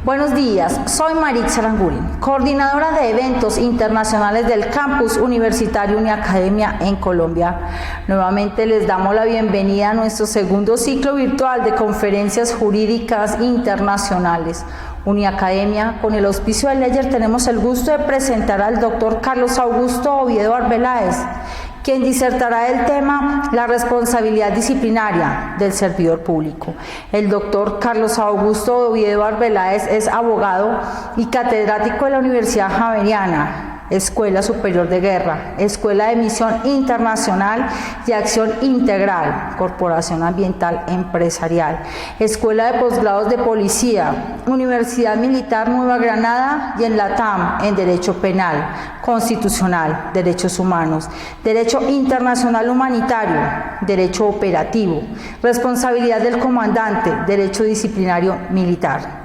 Buenos días, soy Marix Aranguren, coordinadora de eventos internacionales del Campus Universitario Uniacademia en Colombia. Nuevamente les damos la bienvenida a nuestro segundo ciclo virtual de conferencias jurídicas internacionales. Uniacademia, con el auspicio de Ledger, tenemos el gusto de presentar al doctor Carlos Augusto Oviedo Arbeláez, quien disertará el tema la responsabilidad disciplinaria del servidor público. El doctor Carlos Augusto Oviedo Arbeláez es abogado y catedrático de la Universidad Javeriana, Escuela Superior de Guerra, Escuela de Misión Internacional y Acción Integral, Corporación Ambiental Empresarial, Escuela de Posgrados de Policía, Universidad Militar Nueva Granada y en la TAM en Derecho Penal, Constitucional, Derechos Humanos, Derecho Internacional Humanitario, Derecho Operativo, Responsabilidad del Comandante, Derecho Disciplinario Militar.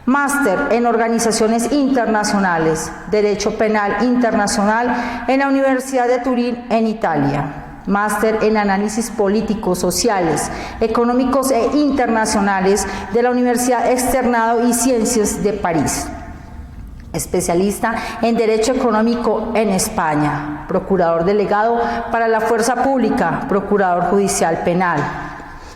Máster en Organizaciones Internacionales, Derecho Penal Internacional en la Universidad de Turín, en Italia. Máster en Análisis Políticos, Sociales, Económicos e Internacionales de la Universidad Externado y Ciencias de París. Especialista en Derecho Económico en España. Procurador delegado para la Fuerza Pública, Procurador Judicial Penal.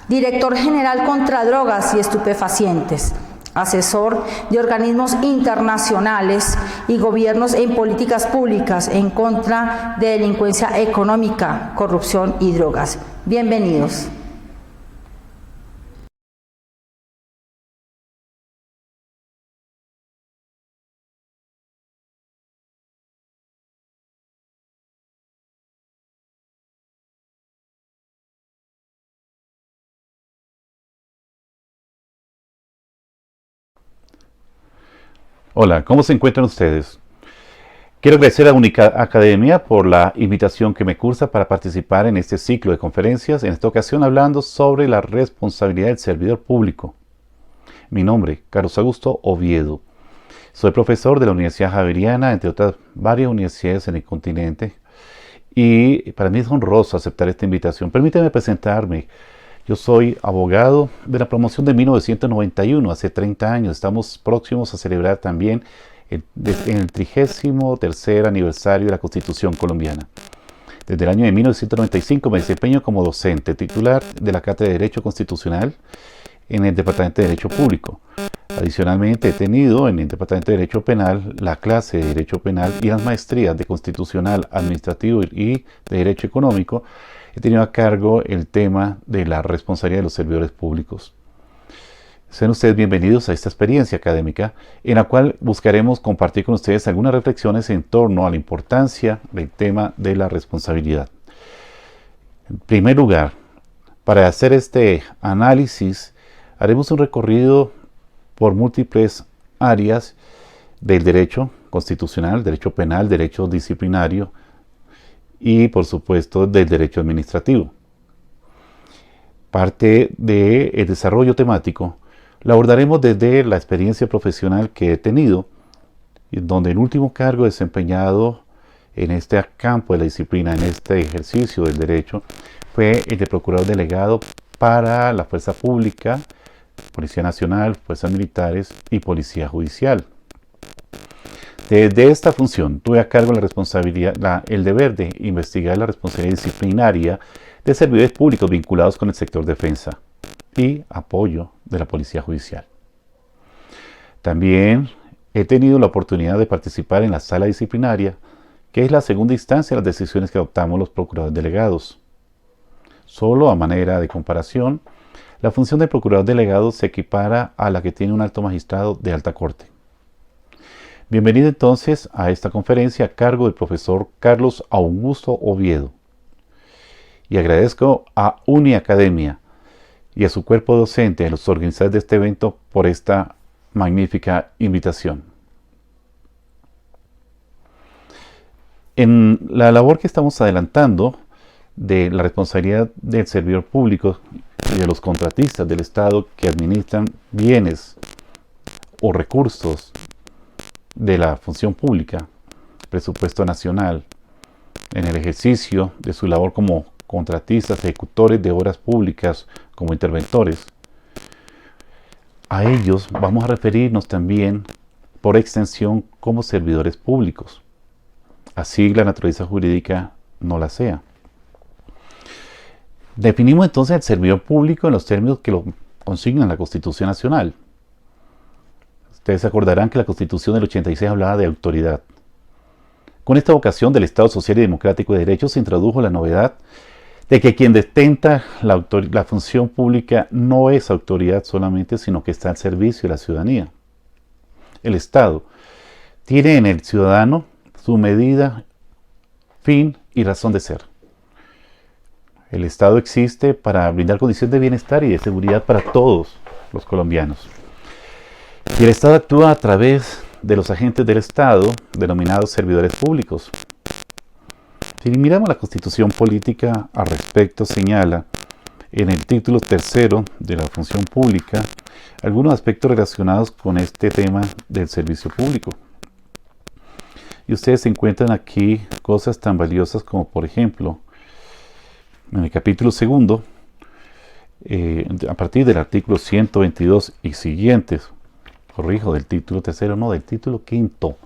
Director General contra Drogas y Estupefacientes. Asesor de organismos internacionales y gobiernos en políticas públicas en contra de delincuencia económica, corrupción y drogas. Bienvenidos. Hola, ¿cómo se encuentran ustedes? Quiero agradecer a Uniacademia por la invitación que me cursa para participar en este ciclo de conferencias, en esta ocasión hablando sobre la responsabilidad del servidor público. Mi nombre, Carlos Augusto Oviedo. Soy profesor de la Universidad Javeriana, entre otras varias universidades en el continente, y para mí es honroso aceptar esta invitación. Permítame presentarme. Yo soy abogado de la promoción de 1991, hace 30 años. Estamos próximos a celebrar también el 33º aniversario de la Constitución colombiana. Desde el año de 1995 me desempeño como docente titular de la Cátedra de Derecho Constitucional en el Departamento de Derecho Público. Adicionalmente he tenido en el Departamento de Derecho Penal la clase de Derecho Penal y las maestrías de Constitucional, Administrativo y de Derecho Económico. He tenido a cargo el tema de la responsabilidad de los servidores públicos. Sean ustedes bienvenidos a esta experiencia académica en la cual buscaremos compartir con ustedes algunas reflexiones en torno a la importancia del tema de la responsabilidad. En primer lugar, para hacer este análisis, haremos un recorrido por múltiples áreas del derecho constitucional, derecho penal, derecho disciplinario, y por supuesto del derecho administrativo. Parte del desarrollo temático la abordaremos desde la experiencia profesional que he tenido, donde el último cargo desempeñado en este campo de la disciplina, en este ejercicio del derecho, fue el de procurador delegado para la Fuerza Pública, Policía Nacional, Fuerzas Militares y Policía Judicial. Desde esta función tuve a cargo la responsabilidad, el deber de investigar la responsabilidad disciplinaria de servidores públicos vinculados con el sector defensa y apoyo de la Policía Judicial. También he tenido la oportunidad de participar en la sala disciplinaria, que es la segunda instancia de las decisiones que adoptamos los procuradores delegados. Solo a manera de comparación, la función de procurador delegado se equipara a la que tiene un alto magistrado de alta corte. Bienvenido entonces a esta conferencia a cargo del profesor Carlos Augusto Oviedo. Y agradezco a Uniacademia y a su cuerpo docente, a los organizadores de este evento, por esta magnífica invitación. En la labor que estamos adelantando de la responsabilidad del servidor público y de los contratistas del Estado que administran bienes o recursos de la función pública, presupuesto nacional, en el ejercicio de su labor como contratistas, ejecutores de obras públicas, como interventores, a ellos vamos a referirnos también por extensión como servidores públicos, así la naturaleza jurídica no la sea. Definimos entonces el servidor público en los términos que lo consigna la Constitución Nacional. Ustedes se acordarán que la Constitución del 86 hablaba de autoridad. Con esta vocación del Estado social y democrático de derecho se introdujo la novedad de que quien detenta la función pública no es autoridad solamente, sino que está al servicio de la ciudadanía. El Estado tiene en el ciudadano su medida, fin y razón de ser. El Estado existe para brindar condiciones de bienestar y de seguridad para todos los colombianos. Y el Estado actúa a través de los agentes del Estado, denominados servidores públicos. Si miramos la Constitución Política al respecto, señala en el título tercero de la función pública algunos aspectos relacionados con este tema del servicio público. Y ustedes encuentran aquí cosas tan valiosas como, por ejemplo, en el capítulo segundo, a partir del artículo 122 y siguientes, corrijo, del título tercero, no, del título quinto,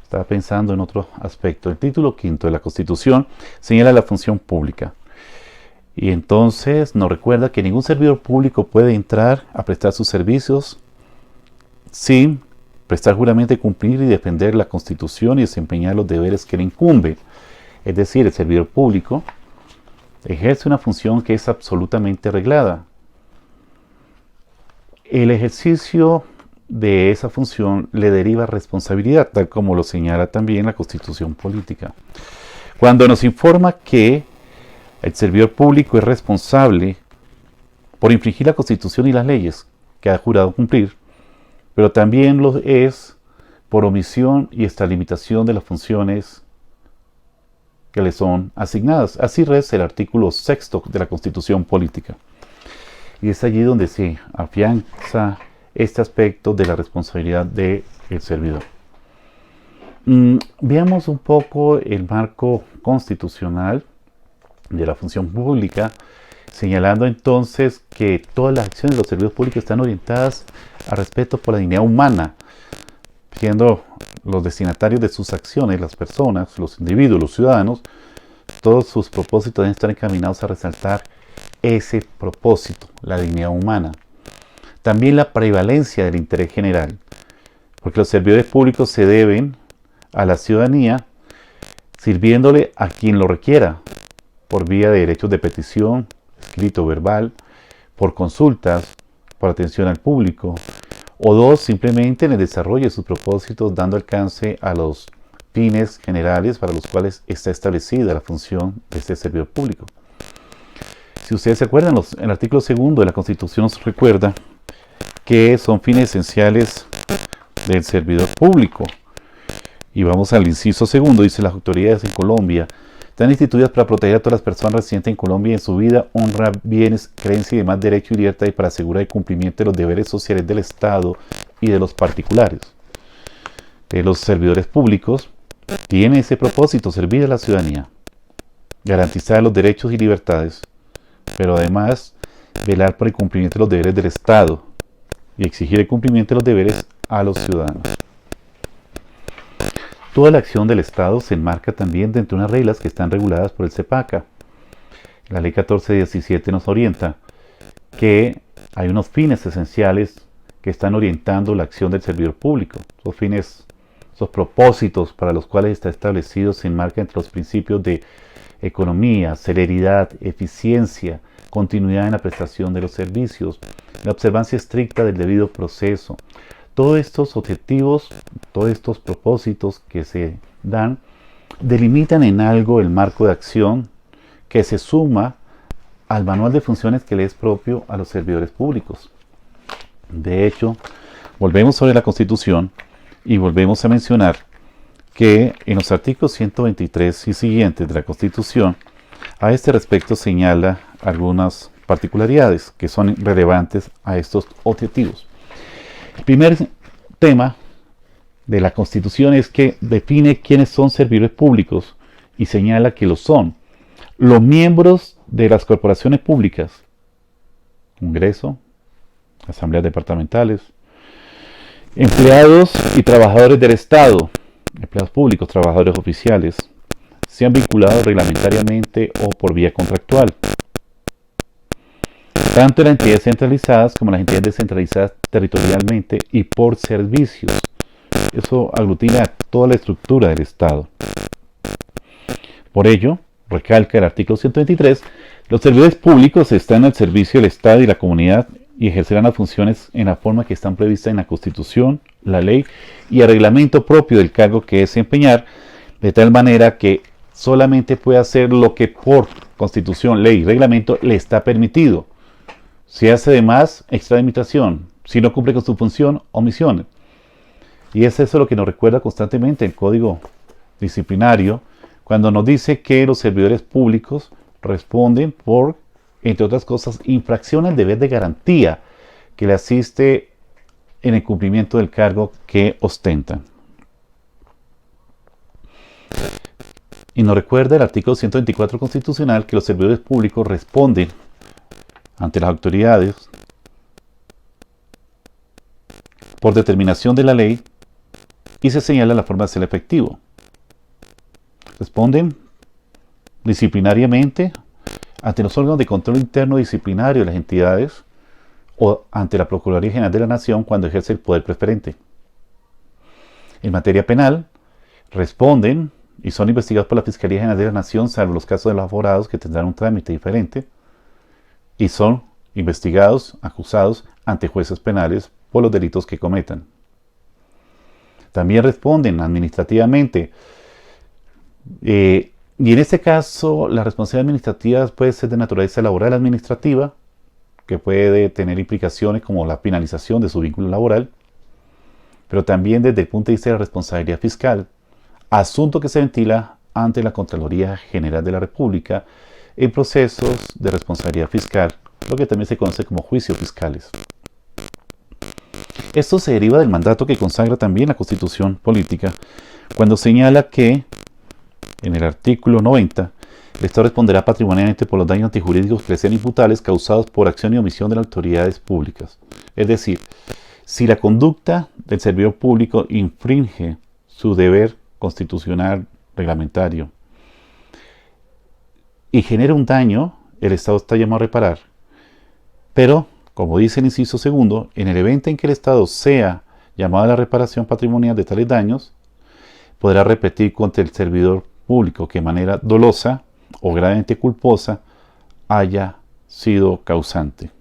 estaba pensando en otro aspecto. El título quinto de la Constitución señala la función pública. Y entonces nos recuerda que ningún servidor público puede entrar a prestar sus servicios sin prestar juramento de cumplir y defender la Constitución y desempeñar los deberes que le incumben. Es decir, el servidor público ejerce una función que es absolutamente reglada. El ejercicio de esa función le deriva responsabilidad, tal como lo señala también la Constitución Política. Cuando nos informa que el servidor público es responsable por infringir la Constitución y las leyes que ha jurado cumplir, pero también lo es por omisión y extralimitación de las funciones que le son asignadas. Así reza el artículo 6 de la Constitución Política. Y es allí donde se afianza este aspecto de la responsabilidad del servidor. Veamos un poco el marco constitucional de la función pública, señalando entonces que todas las acciones de los servidores públicos están orientadas al respeto por la dignidad humana, siendo los destinatarios de sus acciones, las personas, los individuos, los ciudadanos, todos sus propósitos deben estar encaminados a resaltar ese propósito, la dignidad humana. También la prevalencia del interés general, porque los servidores públicos se deben a la ciudadanía sirviéndole a quien lo requiera, por vía de derechos de petición, escrito o verbal, por consultas, por atención al público, o dos, simplemente en el desarrollo de sus propósitos, dando alcance a los fines generales para los cuales está establecida la función de este servidor público. Si ustedes se acuerdan, el artículo 2 de la Constitución nos recuerda que son fines esenciales del servidor público. Y vamos al inciso 2, dice: las autoridades en Colombia están instituidas para proteger a todas las personas residentes en Colombia en su vida, honra, bienes, creencia y demás derechos y libertad, y para asegurar el cumplimiento de los deberes sociales del Estado y de los particulares. Los servidores públicos tienen ese propósito: servir a la ciudadanía, garantizar los derechos y libertades, pero además velar por el cumplimiento de los deberes del Estado y exigir el cumplimiento de los deberes a los ciudadanos. Toda la acción del Estado se enmarca también dentro de unas reglas que están reguladas por el CEPACA. La Ley 1417 nos orienta que hay unos fines esenciales que están orientando la acción del servidor público. Esos fines, esos propósitos para los cuales está establecido se enmarcan entre los principios de economía, celeridad, eficiencia, continuidad en la prestación de los servicios, la observancia estricta del debido proceso. Todos estos objetivos, todos estos propósitos que se dan, delimitan en algo el marco de acción que se suma al manual de funciones que le es propio a los servidores públicos. De hecho, volvemos sobre la Constitución y volvemos a mencionar que en los artículos 123 y siguientes de la Constitución, a este respecto señala algunas particularidades que son relevantes a estos objetivos. El primer tema de la Constitución es que define quiénes son servidores públicos y señala que lo son los miembros de las corporaciones públicas, Congreso, asambleas departamentales, empleados y trabajadores del Estado, empleados públicos, trabajadores oficiales, sean vinculados reglamentariamente o por vía contractual. Tanto las entidades centralizadas como las entidades descentralizadas territorialmente y por servicios. Eso aglutina toda la estructura del Estado. Por ello, recalca el artículo 123, los servidores públicos están al servicio del Estado y la comunidad y ejercerán las funciones en la forma que están previstas en la Constitución, la ley y el reglamento propio del cargo que desempeñar, de tal manera que solamente puede hacer lo que por Constitución, ley y reglamento le está permitido. Si hace de más, extralimitación. Si no cumple con su función, omisión. Y es eso lo que nos recuerda constantemente el Código Disciplinario, cuando nos dice que los servidores públicos responden por, entre otras cosas, infracción al deber de garantía que le asiste en el cumplimiento del cargo que ostentan. Y nos recuerda el artículo 124 constitucional que los servidores públicos responden ante las autoridades por determinación de la ley y se señala la forma de ser efectivo. Responden disciplinariamente ante los órganos de control interno disciplinario de las entidades o ante la Procuraduría General de la Nación cuando ejerce el poder preferente. En materia penal, responden y son investigados por la Fiscalía General de la Nación, salvo los casos de los aforados que tendrán un trámite diferente, y son investigados, acusados ante jueces penales por los delitos que cometan. También responden administrativamente. Y en este caso, la responsabilidad administrativa puede ser de naturaleza laboral administrativa, que puede tener implicaciones como la finalización de su vínculo laboral, pero también desde el punto de vista de la responsabilidad fiscal, asunto que se ventila ante la Contraloría General de la República en procesos de responsabilidad fiscal, lo que también se conoce como juicios fiscales. Esto se deriva del mandato que consagra también la Constitución Política, cuando señala que, en el artículo 90, el Estado responderá patrimonialmente por los daños antijurídicos que le sean imputables causados por acción y omisión de las autoridades públicas. Es decir, si la conducta del servidor público infringe su deber constitucional reglamentario y genera un daño, el Estado está llamado a reparar. Pero, como dice el inciso segundo, en el evento en que el Estado sea llamado a la reparación patrimonial de tales daños, podrá repetir contra el servidor público que de manera dolosa o gravemente culposa haya sido causante.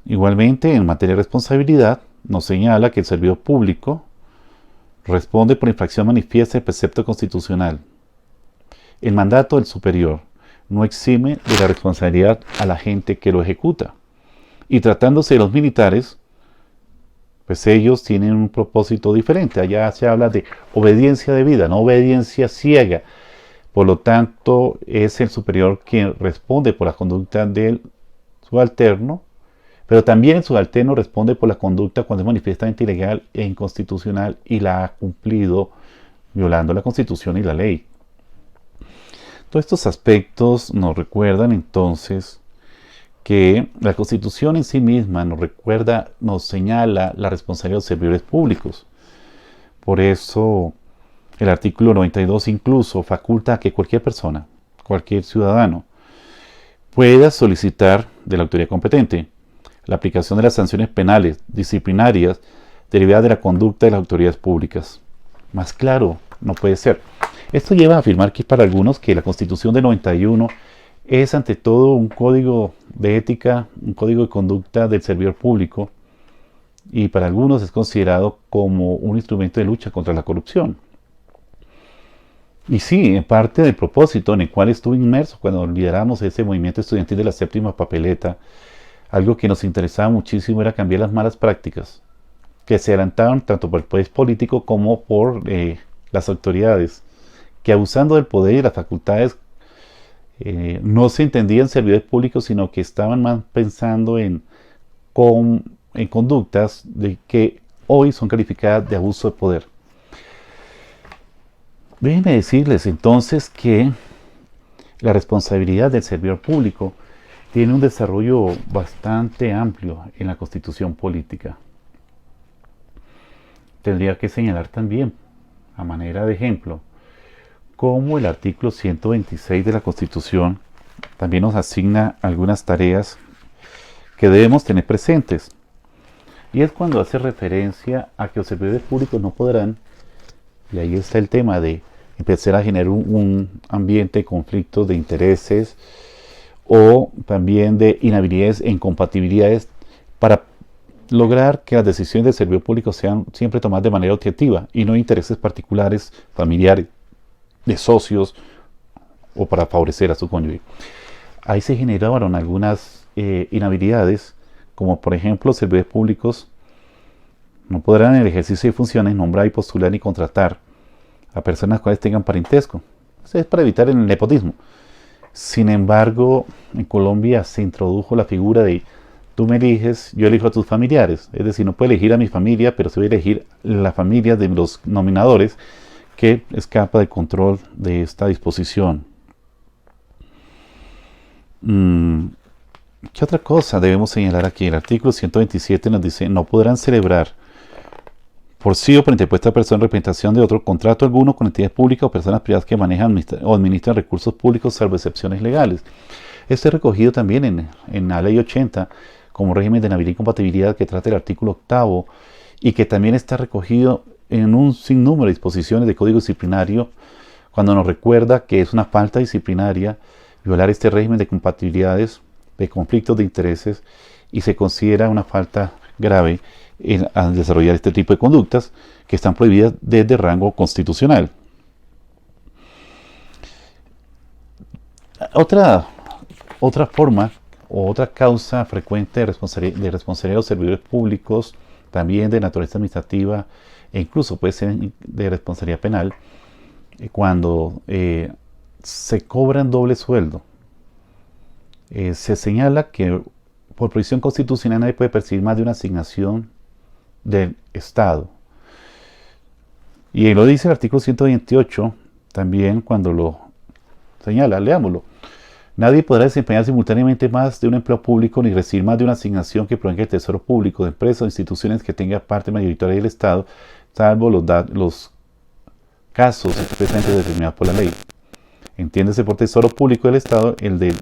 Igualmente, en materia de responsabilidad, nos señala que el servidor público responde por infracción manifiesta del precepto constitucional. El mandato del superior no exime de la responsabilidad a la gente que lo ejecuta. Y tratándose de los militares, pues ellos tienen un propósito diferente. Allá se habla de obediencia debida, no obediencia ciega. Por lo tanto, es el superior quien responde por la conducta del subalterno, pero también el subalterno responde por la conducta cuando es manifiestamente ilegal e inconstitucional y la ha cumplido violando la Constitución y la ley. Todos estos aspectos nos recuerdan entonces que la Constitución en sí misma nos señala la responsabilidad de los servidores públicos. Por eso el artículo 92 incluso faculta a que cualquier persona, cualquier ciudadano, pueda solicitar de la autoridad competente la aplicación de las sanciones penales, disciplinarias, derivadas de la conducta de las autoridades públicas. Más claro no puede ser. Esto lleva a afirmar que para algunos que la Constitución de 91 es ante todo un código de ética, un código de conducta del servidor público, y para algunos es considerado como un instrumento de lucha contra la corrupción. Y sí, en parte del propósito en el cual estuve inmerso cuando lideramos ese movimiento estudiantil de la séptima papeleta, algo que nos interesaba muchísimo era cambiar las malas prácticas que se adelantaban tanto por el poder político como por las autoridades, que abusando del poder y las facultades no se entendían servidores públicos, sino que estaban más pensando en conductas de que hoy son calificadas de abuso de poder. Déjenme decirles entonces que la responsabilidad del servidor público tiene un desarrollo bastante amplio en la Constitución política. Tendría que señalar también, a manera de ejemplo, cómo el artículo 126 de la Constitución también nos asigna algunas tareas que debemos tener presentes. Y es cuando hace referencia a que los servidores públicos no podrán, y ahí está el tema de empezar a generar un ambiente de conflictos de intereses o también de inhabilidades e incompatibilidades para lograr que las decisiones del servidor público sean siempre tomadas de manera objetiva y no intereses particulares, familiares, de socios o para favorecer a su cónyuge. Ahí se generaron algunas inhabilidades, como por ejemplo los servidores públicos no podrán en el ejercicio de funciones nombrar y postular ni contratar a personas cuales tengan parentesco. Eso es para evitar el nepotismo. Sin embargo, en Colombia se introdujo la figura de tú me eliges, yo elijo a tus familiares. Es decir, no puedo elegir a mi familia, pero sí voy a elegir la familia de los nominadores, que escapa del control de esta disposición. ¿Qué otra cosa debemos señalar aquí? El artículo 127 nos dice, no podrán celebrar por sí o por interpuesta persona en representación de otro contrato alguno con entidades públicas o personas privadas que manejan o administran recursos públicos, salvo excepciones legales. Esto es recogido también en la Ley 80 como régimen de inhabilidad y incompatibilidad que trata el artículo 8 y que también está recogido en un sinnúmero de disposiciones de código disciplinario cuando nos recuerda que es una falta disciplinaria violar este régimen de compatibilidades, de conflictos de intereses, y se considera una falta grave al desarrollar este tipo de conductas que están prohibidas desde rango constitucional. Otra forma o otra causa frecuente de responsabilidad de los servidores públicos, también de naturaleza administrativa e incluso puede ser de responsabilidad penal, cuando se cobran doble sueldo. Se señala que por prohibición constitucional nadie puede percibir más de una asignación del Estado. Y lo dice el artículo 128, también cuando lo señala, leámoslo. Nadie podrá desempeñar simultáneamente más de un empleo público ni recibir más de una asignación que provenga del Tesoro Público, de empresas o instituciones que tenga parte mayoritaria del Estado, salvo los casos expresamente determinados por la ley. Entiéndese por Tesoro Público del Estado el de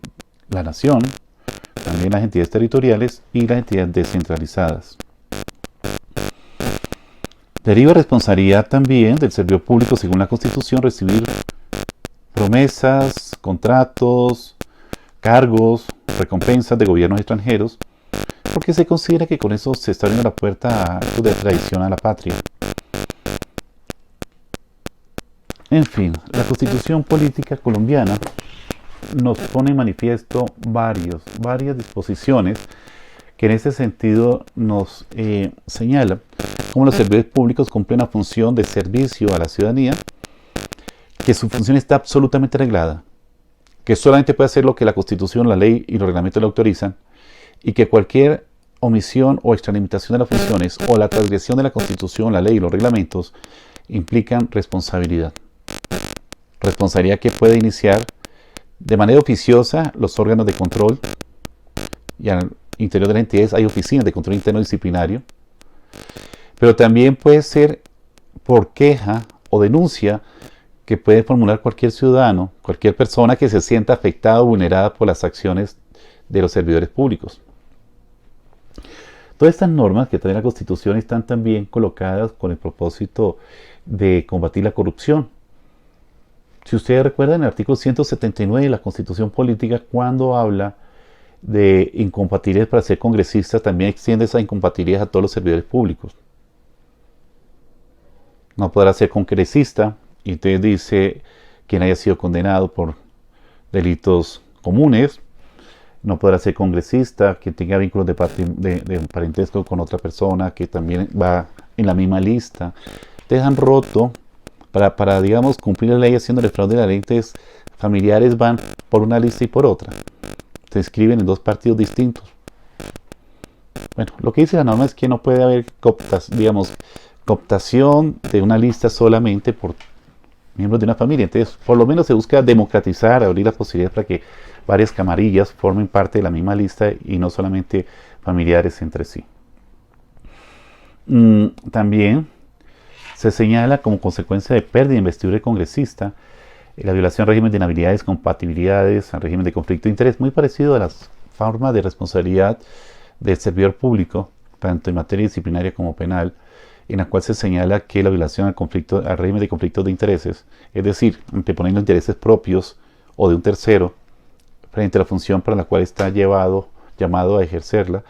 la Nación, también las entidades territoriales y las entidades descentralizadas. Deriva responsabilidad también del servidor público, según la Constitución, recibir promesas, contratos, cargos, recompensas de gobiernos extranjeros, porque se considera que con eso se está abriendo la puerta a actos de traición a la patria. En fin, la Constitución política colombiana nos pone en manifiesto varias disposiciones que en este sentido nos señala cómo los servidores públicos cumplen una función de servicio a la ciudadanía, que su función está absolutamente arreglada, que solamente puede hacer lo que la Constitución, la ley y los reglamentos le autorizan, y que cualquier omisión o extralimitación de las funciones o la transgresión de la Constitución, la ley y los reglamentos implican responsabilidad. Responsabilidad que puede iniciar de manera oficiosa los órganos de control, y al interior de las entidades hay oficinas de control interno disciplinario, pero también puede ser por queja o denuncia que puede formular cualquier ciudadano, cualquier persona que se sienta afectada o vulnerada por las acciones de los servidores públicos. Todas estas normas que trae la Constitución están también colocadas con el propósito de combatir la corrupción. Si ustedes recuerdan el artículo 179 de la Constitución política, cuando habla de incompatibilidades para ser congresista, también extiende esa incompatibilidad a todos los servidores públicos. No podrá ser congresista, y entonces dice quien haya sido condenado por delitos comunes. No podrá ser congresista quien tenga vínculos de parentesco con otra persona que también va en la misma lista. Te han roto para digamos, cumplir la ley haciéndole fraude a la ley. Entonces, familiares van por una lista y por otra. Se inscriben en dos partidos distintos. Bueno, lo que dice la norma es que no puede haber cooptación de una lista solamente por miembros de una familia. Entonces, por lo menos se busca democratizar, abrir las posibilidades para que varias camarillas formen parte de la misma lista y no solamente familiares entre sí. También se señala como consecuencia de pérdida de investidura de congresista la violación al régimen de inhabilidades, compatibilidades, al régimen de conflicto de interés, muy parecido a las formas de responsabilidad del servidor público, tanto en materia disciplinaria como penal, en la cual se señala que la violación al régimen de conflictos de intereses, es decir, anteponiendo intereses propios o de un tercero frente a la función para la cual está llamado a ejercerla,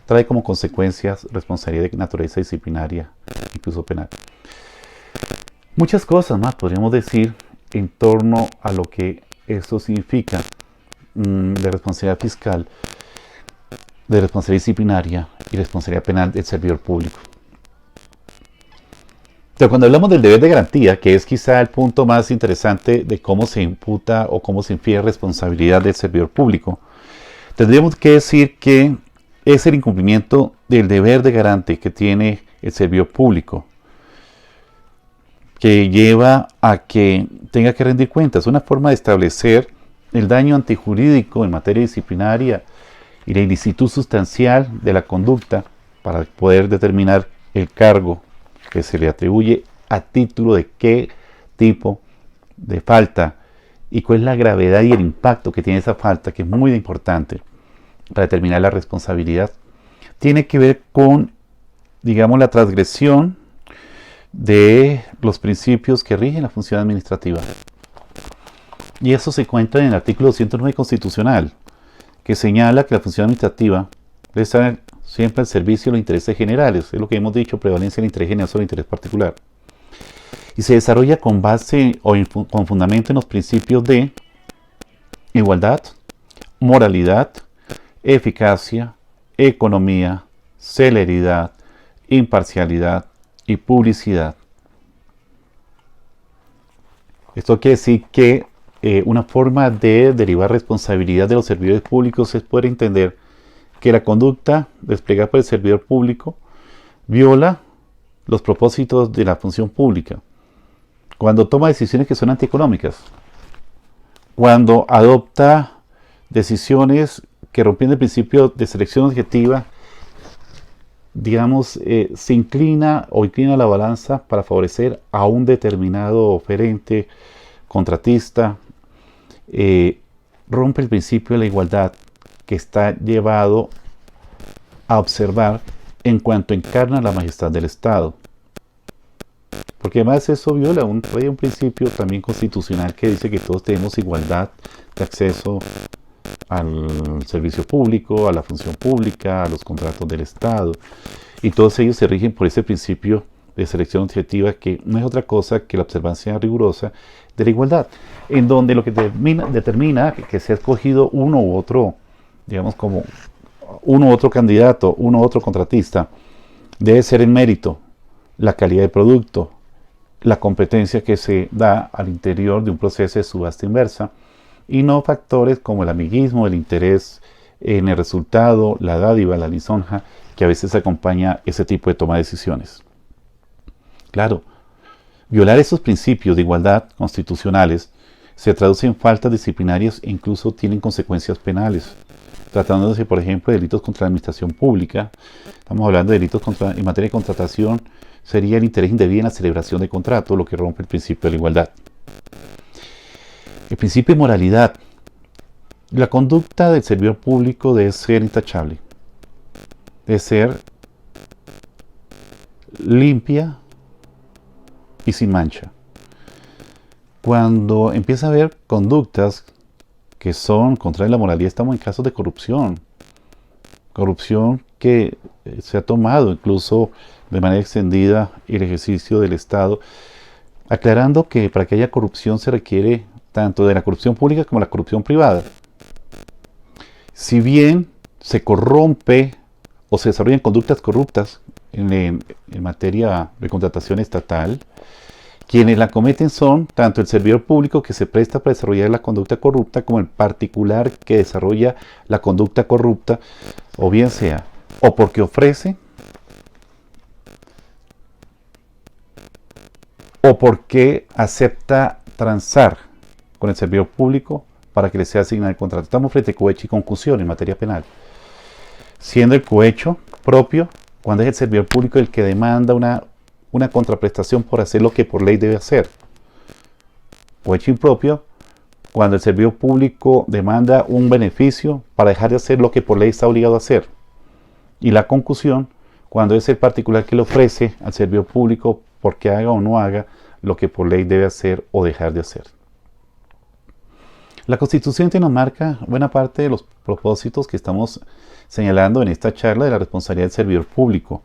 trae como consecuencias responsabilidad de naturaleza disciplinaria, incluso penal. Muchas cosas más podríamos decir en torno a lo que esto significa de responsabilidad fiscal, de responsabilidad disciplinaria y responsabilidad penal del servidor público. Pero cuando hablamos del deber de garantía, que es quizá el punto más interesante de cómo se imputa o cómo se infiere responsabilidad del servidor público, tendríamos que decir que es el incumplimiento del deber de garante que tiene el servidor público, que lleva a que tenga que rendir cuentas. Una forma de establecer el daño antijurídico en materia disciplinaria y la ilicitud sustancial de la conducta para poder determinar el cargo que se le atribuye a título de qué tipo de falta y cuál es la gravedad y el impacto que tiene esa falta, que es muy importante para determinar la responsabilidad, tiene que ver con, digamos, la transgresión de los principios que rigen la función administrativa. Y eso se encuentra en el artículo 209 constitucional, que señala que la función administrativa debe estar siempre al servicio de los intereses generales. Es lo que hemos dicho, prevalencia del interés general sobre el interés particular. Y se desarrolla con base o con fundamento en los principios de igualdad, moralidad, eficacia, economía, celeridad, imparcialidad y publicidad. Esto quiere decir que una forma de derivar responsabilidad de los servidores públicos es poder entender que la conducta desplegada por el servidor público viola los propósitos de la función pública, cuando toma decisiones que son antieconómicas, cuando adopta decisiones que, rompiendo el principio de selección objetiva, digamos, se inclina la balanza para favorecer a un determinado oferente, contratista, rompe el principio de la igualdad que está llevado a observar en cuanto encarna la majestad del Estado. Porque además eso viola un principio también constitucional que dice que todos tenemos igualdad de acceso al servicio público, a la función pública, a los contratos del Estado. Y todos ellos se rigen por ese principio de selección objetiva que no es otra cosa que la observancia rigurosa de la igualdad, en donde lo que determina que se ha escogido uno u otro, digamos, como uno u otro candidato, uno u otro contratista, debe ser el mérito, la calidad de producto, la competencia que se da al interior de un proceso de subasta inversa, y no factores como el amiguismo, el interés en el resultado, la dádiva, la lisonja, que a veces acompaña ese tipo de toma de decisiones. Claro, violar esos principios de igualdad constitucionales se traduce en faltas disciplinarias e incluso tienen consecuencias penales. Tratándose, por ejemplo, de delitos contra la administración pública, estamos hablando de delitos en materia de contratación, sería el interés indebido en la celebración de contrato, lo que rompe el principio de la igualdad. El principio de moralidad. La conducta del servidor público debe ser intachable, debe ser limpia y sin mancha. Cuando empieza a haber conductas que son contrarias a la moralidad, estamos en casos de corrupción. Corrupción que se ha tomado incluso de manera extendida el ejercicio del Estado, aclarando que para que haya corrupción se requiere tanto de la corrupción pública como de la corrupción privada. Si bien se corrompe o se desarrollan conductas corruptas en materia de contratación estatal, quienes la cometen son tanto el servidor público que se presta para desarrollar la conducta corrupta como el particular que desarrolla la conducta corrupta, o bien sea o porque ofrece o por qué acepta transar con el servidor público para que le sea asignado el contrato. Estamos frente a cohecho y concusión en materia penal. Siendo el cohecho propio cuando es el servidor público el que demanda una contraprestación por hacer lo que por ley debe hacer. Cohecho impropio cuando el servidor público demanda un beneficio para dejar de hacer lo que por ley está obligado a hacer. Y la concusión cuando es el particular que le ofrece al servidor público porque haga o no haga lo que por ley debe hacer o dejar de hacer. La Constitución nos marca buena parte de los propósitos que estamos señalando en esta charla de la responsabilidad del servidor público,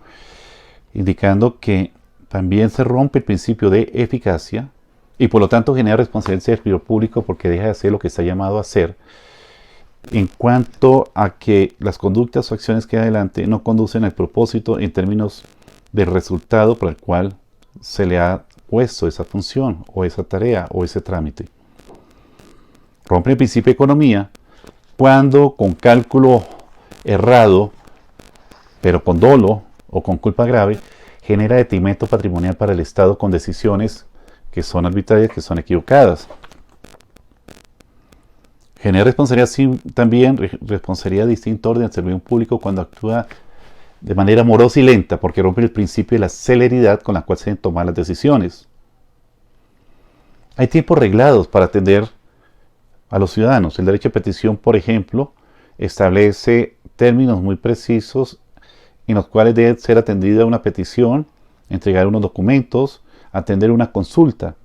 indicando que también se rompe el principio de eficacia y por lo tanto genera responsabilidad del servidor público porque deja de hacer lo que está llamado a hacer, en cuanto a que las conductas o acciones que adelante no conducen al propósito en términos del resultado por el cual se le ha puesto esa función o esa tarea o ese trámite. Rompe el principio de economía cuando con cálculo errado, pero con dolo o con culpa grave, genera detrimento patrimonial para el Estado con decisiones que son arbitrarias, que son equivocadas. Genera responsabilidad también, responsabilidad de distinto orden al servidor público cuando actúa de manera morosa y lenta, porque rompe el principio de la celeridad con la cual se deben tomar las decisiones. Hay tiempos reglados para atender a los ciudadanos. El derecho de petición, por ejemplo, establece términos muy precisos en los cuales debe ser atendida una petición, entregar unos documentos, atender una consulta.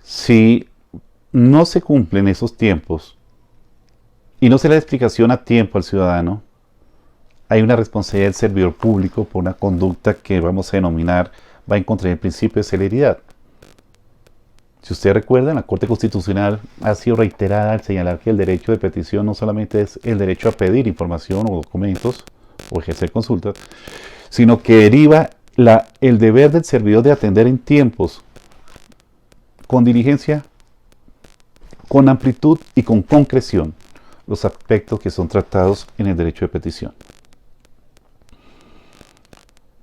Si no se cumplen esos tiempos y no se le da explicación a tiempo al ciudadano, hay una responsabilidad del servidor público por una conducta que vamos a denominar va en contra del principio de celeridad. Si ustedes recuerdan, la Corte Constitucional ha sido reiterada al señalar que el derecho de petición no solamente es el derecho a pedir información o documentos o ejercer consultas, sino que deriva el deber del servidor de atender en tiempos, con diligencia, con amplitud y con concreción los aspectos que son tratados en el derecho de petición.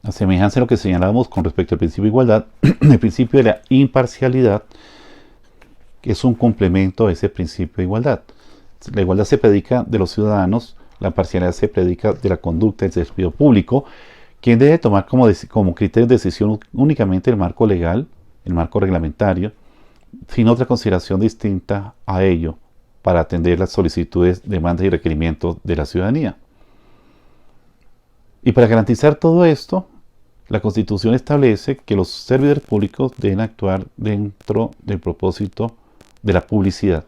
A semejanza de lo que señalábamos con respecto al principio de igualdad, el principio de la imparcialidad es un complemento a ese principio de igualdad. La igualdad se predica de los ciudadanos, la imparcialidad se predica de la conducta del servidor público, quien debe tomar como criterio de decisión únicamente el marco legal, el marco reglamentario, sin otra consideración distinta a ello para atender las solicitudes, demandas y requerimientos de la ciudadanía. Y para garantizar todo esto, la Constitución establece que los servidores públicos deben actuar dentro del propósito de la publicidad.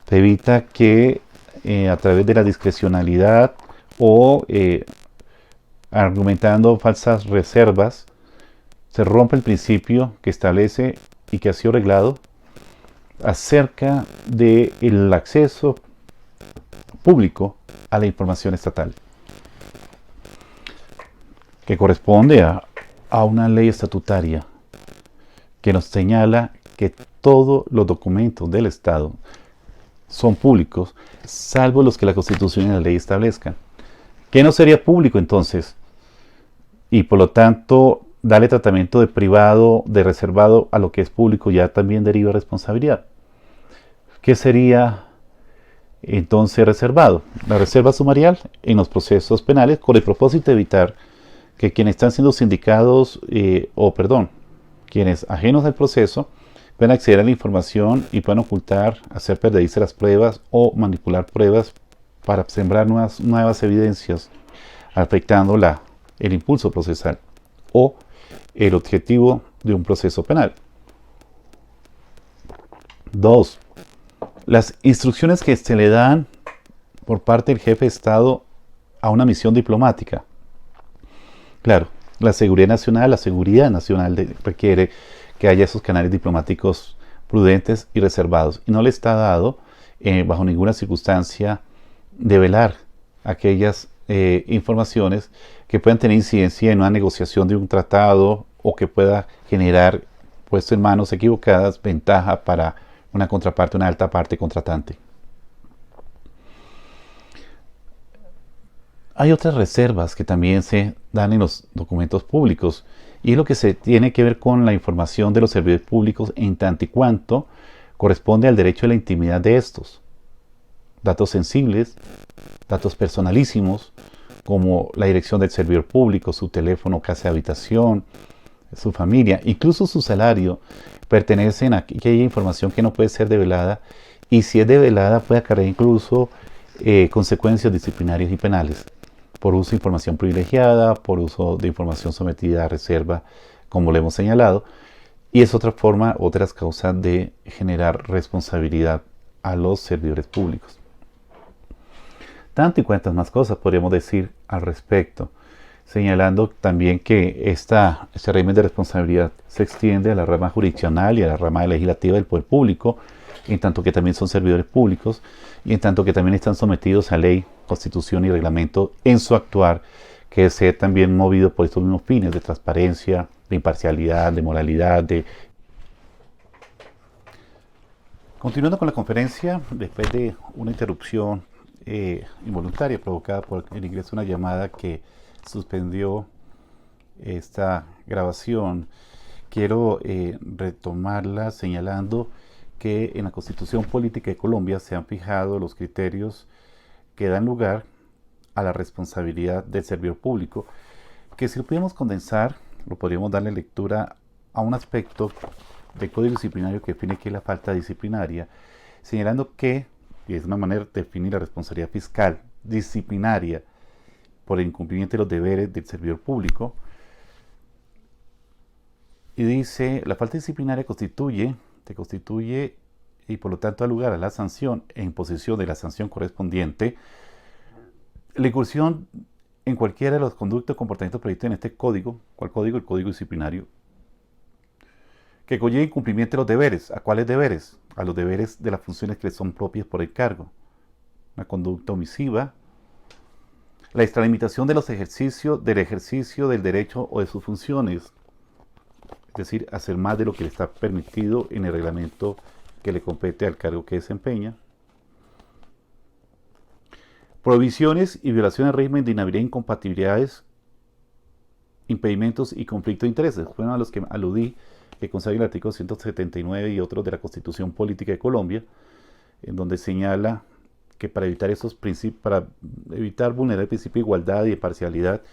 Se evita que a través de la discrecionalidad o argumentando falsas reservas se rompe el principio que establece y que ha sido reglado acerca del acceso público a la información estatal, que corresponde a una ley estatutaria que nos señala que todos los documentos del Estado son públicos, salvo los que la Constitución y la ley establezcan. ¿Qué no sería público entonces? Y por lo tanto, darle tratamiento de privado, de reservado a lo que es público ya también deriva responsabilidad. ¿Qué sería entonces reservado? La reserva sumarial en los procesos penales con el propósito de evitar que quienes están siendo sindicados, quienes ajenos al proceso, puedan acceder a la información y puedan ocultar, hacer perderse las pruebas o manipular pruebas para sembrar nuevas evidencias, afectando el impulso procesal o el objetivo de un proceso penal. 2. Las instrucciones que se le dan por parte del jefe de Estado a una misión diplomática. Claro, la seguridad nacional requiere que haya esos canales diplomáticos prudentes y reservados. Y no le está dado, bajo ninguna circunstancia, develar aquellas informaciones que puedan tener incidencia en una negociación de un tratado o que pueda generar, puesto en manos equivocadas, ventaja para una contraparte, una alta parte contratante. Hay otras reservas que también se dan en los documentos públicos y es lo que se tiene que ver con la información de los servidores públicos en tanto y cuanto corresponde al derecho a la intimidad de estos. Datos sensibles, datos personalísimos, como la dirección del servidor público, su teléfono, casa de habitación, su familia, incluso su salario, pertenecen a aquella información que no puede ser develada, y si es develada puede acarrear incluso consecuencias disciplinarias y penales por uso de información privilegiada, por uso de información sometida a reserva, como le hemos señalado, y es otra forma, otras causas de generar responsabilidad a los servidores públicos. Tanto y cuantas más cosas podríamos decir al respecto, señalando también que este régimen de responsabilidad se extiende a la rama jurisdiccional y a la rama legislativa del poder público, en tanto que también son servidores públicos y en tanto que también están sometidos a ley, constitución y reglamento en su actuar, que es también movido por estos mismos fines de transparencia, de imparcialidad, de moralidad. Continuando con la conferencia, después de una interrupción involuntaria provocada por el ingreso de una llamada que suspendió esta grabación, quiero retomarla señalando que en la Constitución Política de Colombia se han fijado los criterios que dan lugar a la responsabilidad del servidor público, que si lo pudiéramos condensar, lo podríamos darle lectura a un aspecto del Código Disciplinario que define qué es la falta disciplinaria, señalando que, y es una manera de definir la responsabilidad fiscal disciplinaria por el incumplimiento de los deberes del servidor público, y dice, la falta disciplinaria constituye y por lo tanto da lugar a la sanción e imposición de la sanción correspondiente, la incursión en cualquiera de los conductos o comportamientos previstos en este código. ¿Cuál código? El Código Disciplinario, que conlleva incumplimiento de los deberes. ¿A cuáles deberes? A los deberes de las funciones que le son propias por el cargo. Una conducta omisiva, la extralimitación de los ejercicios, del ejercicio del derecho o de sus funciones, es decir, hacer más de lo que le está permitido en el reglamento que le compete al cargo que desempeña. Prohibiciones y violaciones al régimen de inhabilidad e incompatibilidades, impedimentos y conflicto de intereses, fueron a los que aludí, que consagra el artículo 179 y otros de la Constitución Política de Colombia, en donde señala que para evitar esos principios, para evitar vulnerar el principio de igualdad y de parcialidad,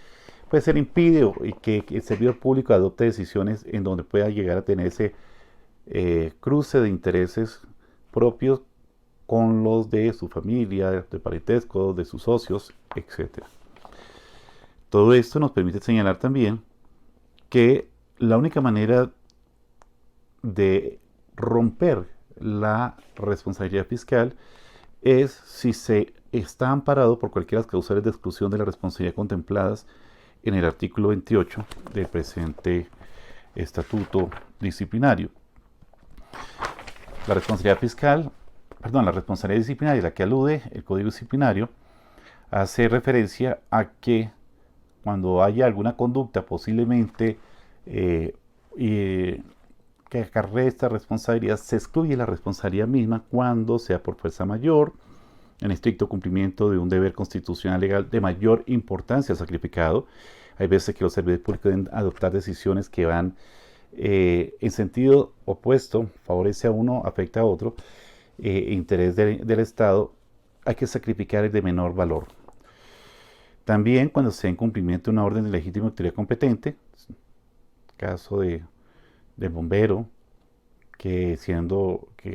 puede ser impide y que el servidor público adopte decisiones en donde pueda llegar a tener ese cruce de intereses propios con los de su familia, de parentesco, de sus socios, etc. Todo esto nos permite señalar también que la única manera de romper la responsabilidad fiscal es si se está amparado por cualquiera de las causales de exclusión de la responsabilidad contempladas en el artículo 28 del presente estatuto disciplinario. La responsabilidad disciplinaria a la que alude el Código Disciplinario hace referencia a que cuando haya alguna conducta posiblemente que acarree esta responsabilidad, se excluye la responsabilidad misma cuando sea por fuerza mayor, en estricto cumplimiento de un deber constitucional legal de mayor importancia sacrificado. Hay veces que los servidores públicos deben adoptar decisiones que van en sentido opuesto, favorece a uno, afecta a otro, interés del Estado, hay que sacrificar el de menor valor. También cuando sea en cumplimiento de una orden de legítima autoridad competente, caso del bombero, que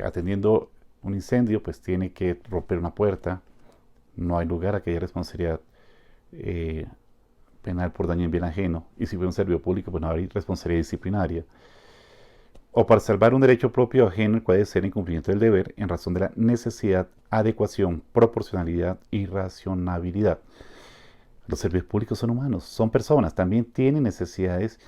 atendiendo un incendio, pues tiene que romper una puerta, no hay lugar a que haya responsabilidad penal por daño en bien ajeno, y si fuera un servidor público, pues no hay responsabilidad disciplinaria. O para salvar un derecho propio o ajeno, el cual debe ser en cumplimiento del deber, en razón de la necesidad, adecuación, proporcionalidad y racionabilidad. Los servidores públicos son humanos, son personas, también tienen necesidades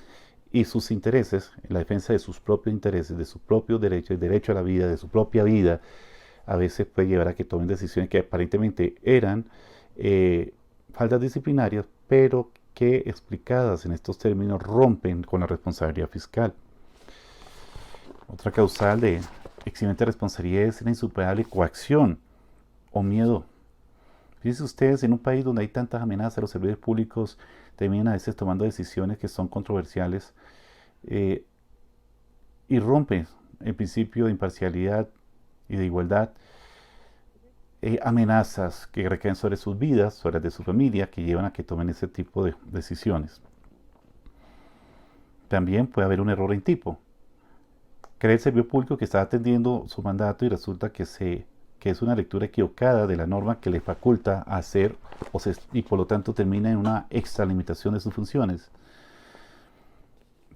y sus intereses, en la defensa de sus propios intereses, de sus propios derechos, el derecho a la vida, de su propia vida, a veces puede llevar a que tomen decisiones que aparentemente eran faltas disciplinarias, pero que explicadas en estos términos rompen con la responsabilidad fiscal. Otra causal de eximiente responsabilidad es la insuperable coacción o miedo. Fíjense ustedes, en un país donde hay tantas amenazas a los servidores públicos terminan a veces tomando decisiones que son controversiales y rompen el principio de imparcialidad y de igualdad, amenazas que recaen sobre sus vidas, sobre las de su familia, que llevan a que tomen ese tipo de decisiones. También puede haber un error en tipo. Cree el servidor público que está atendiendo su mandato y resulta que es una lectura equivocada de la norma que le faculta a hacer y por lo tanto termina en una extralimitación de sus funciones.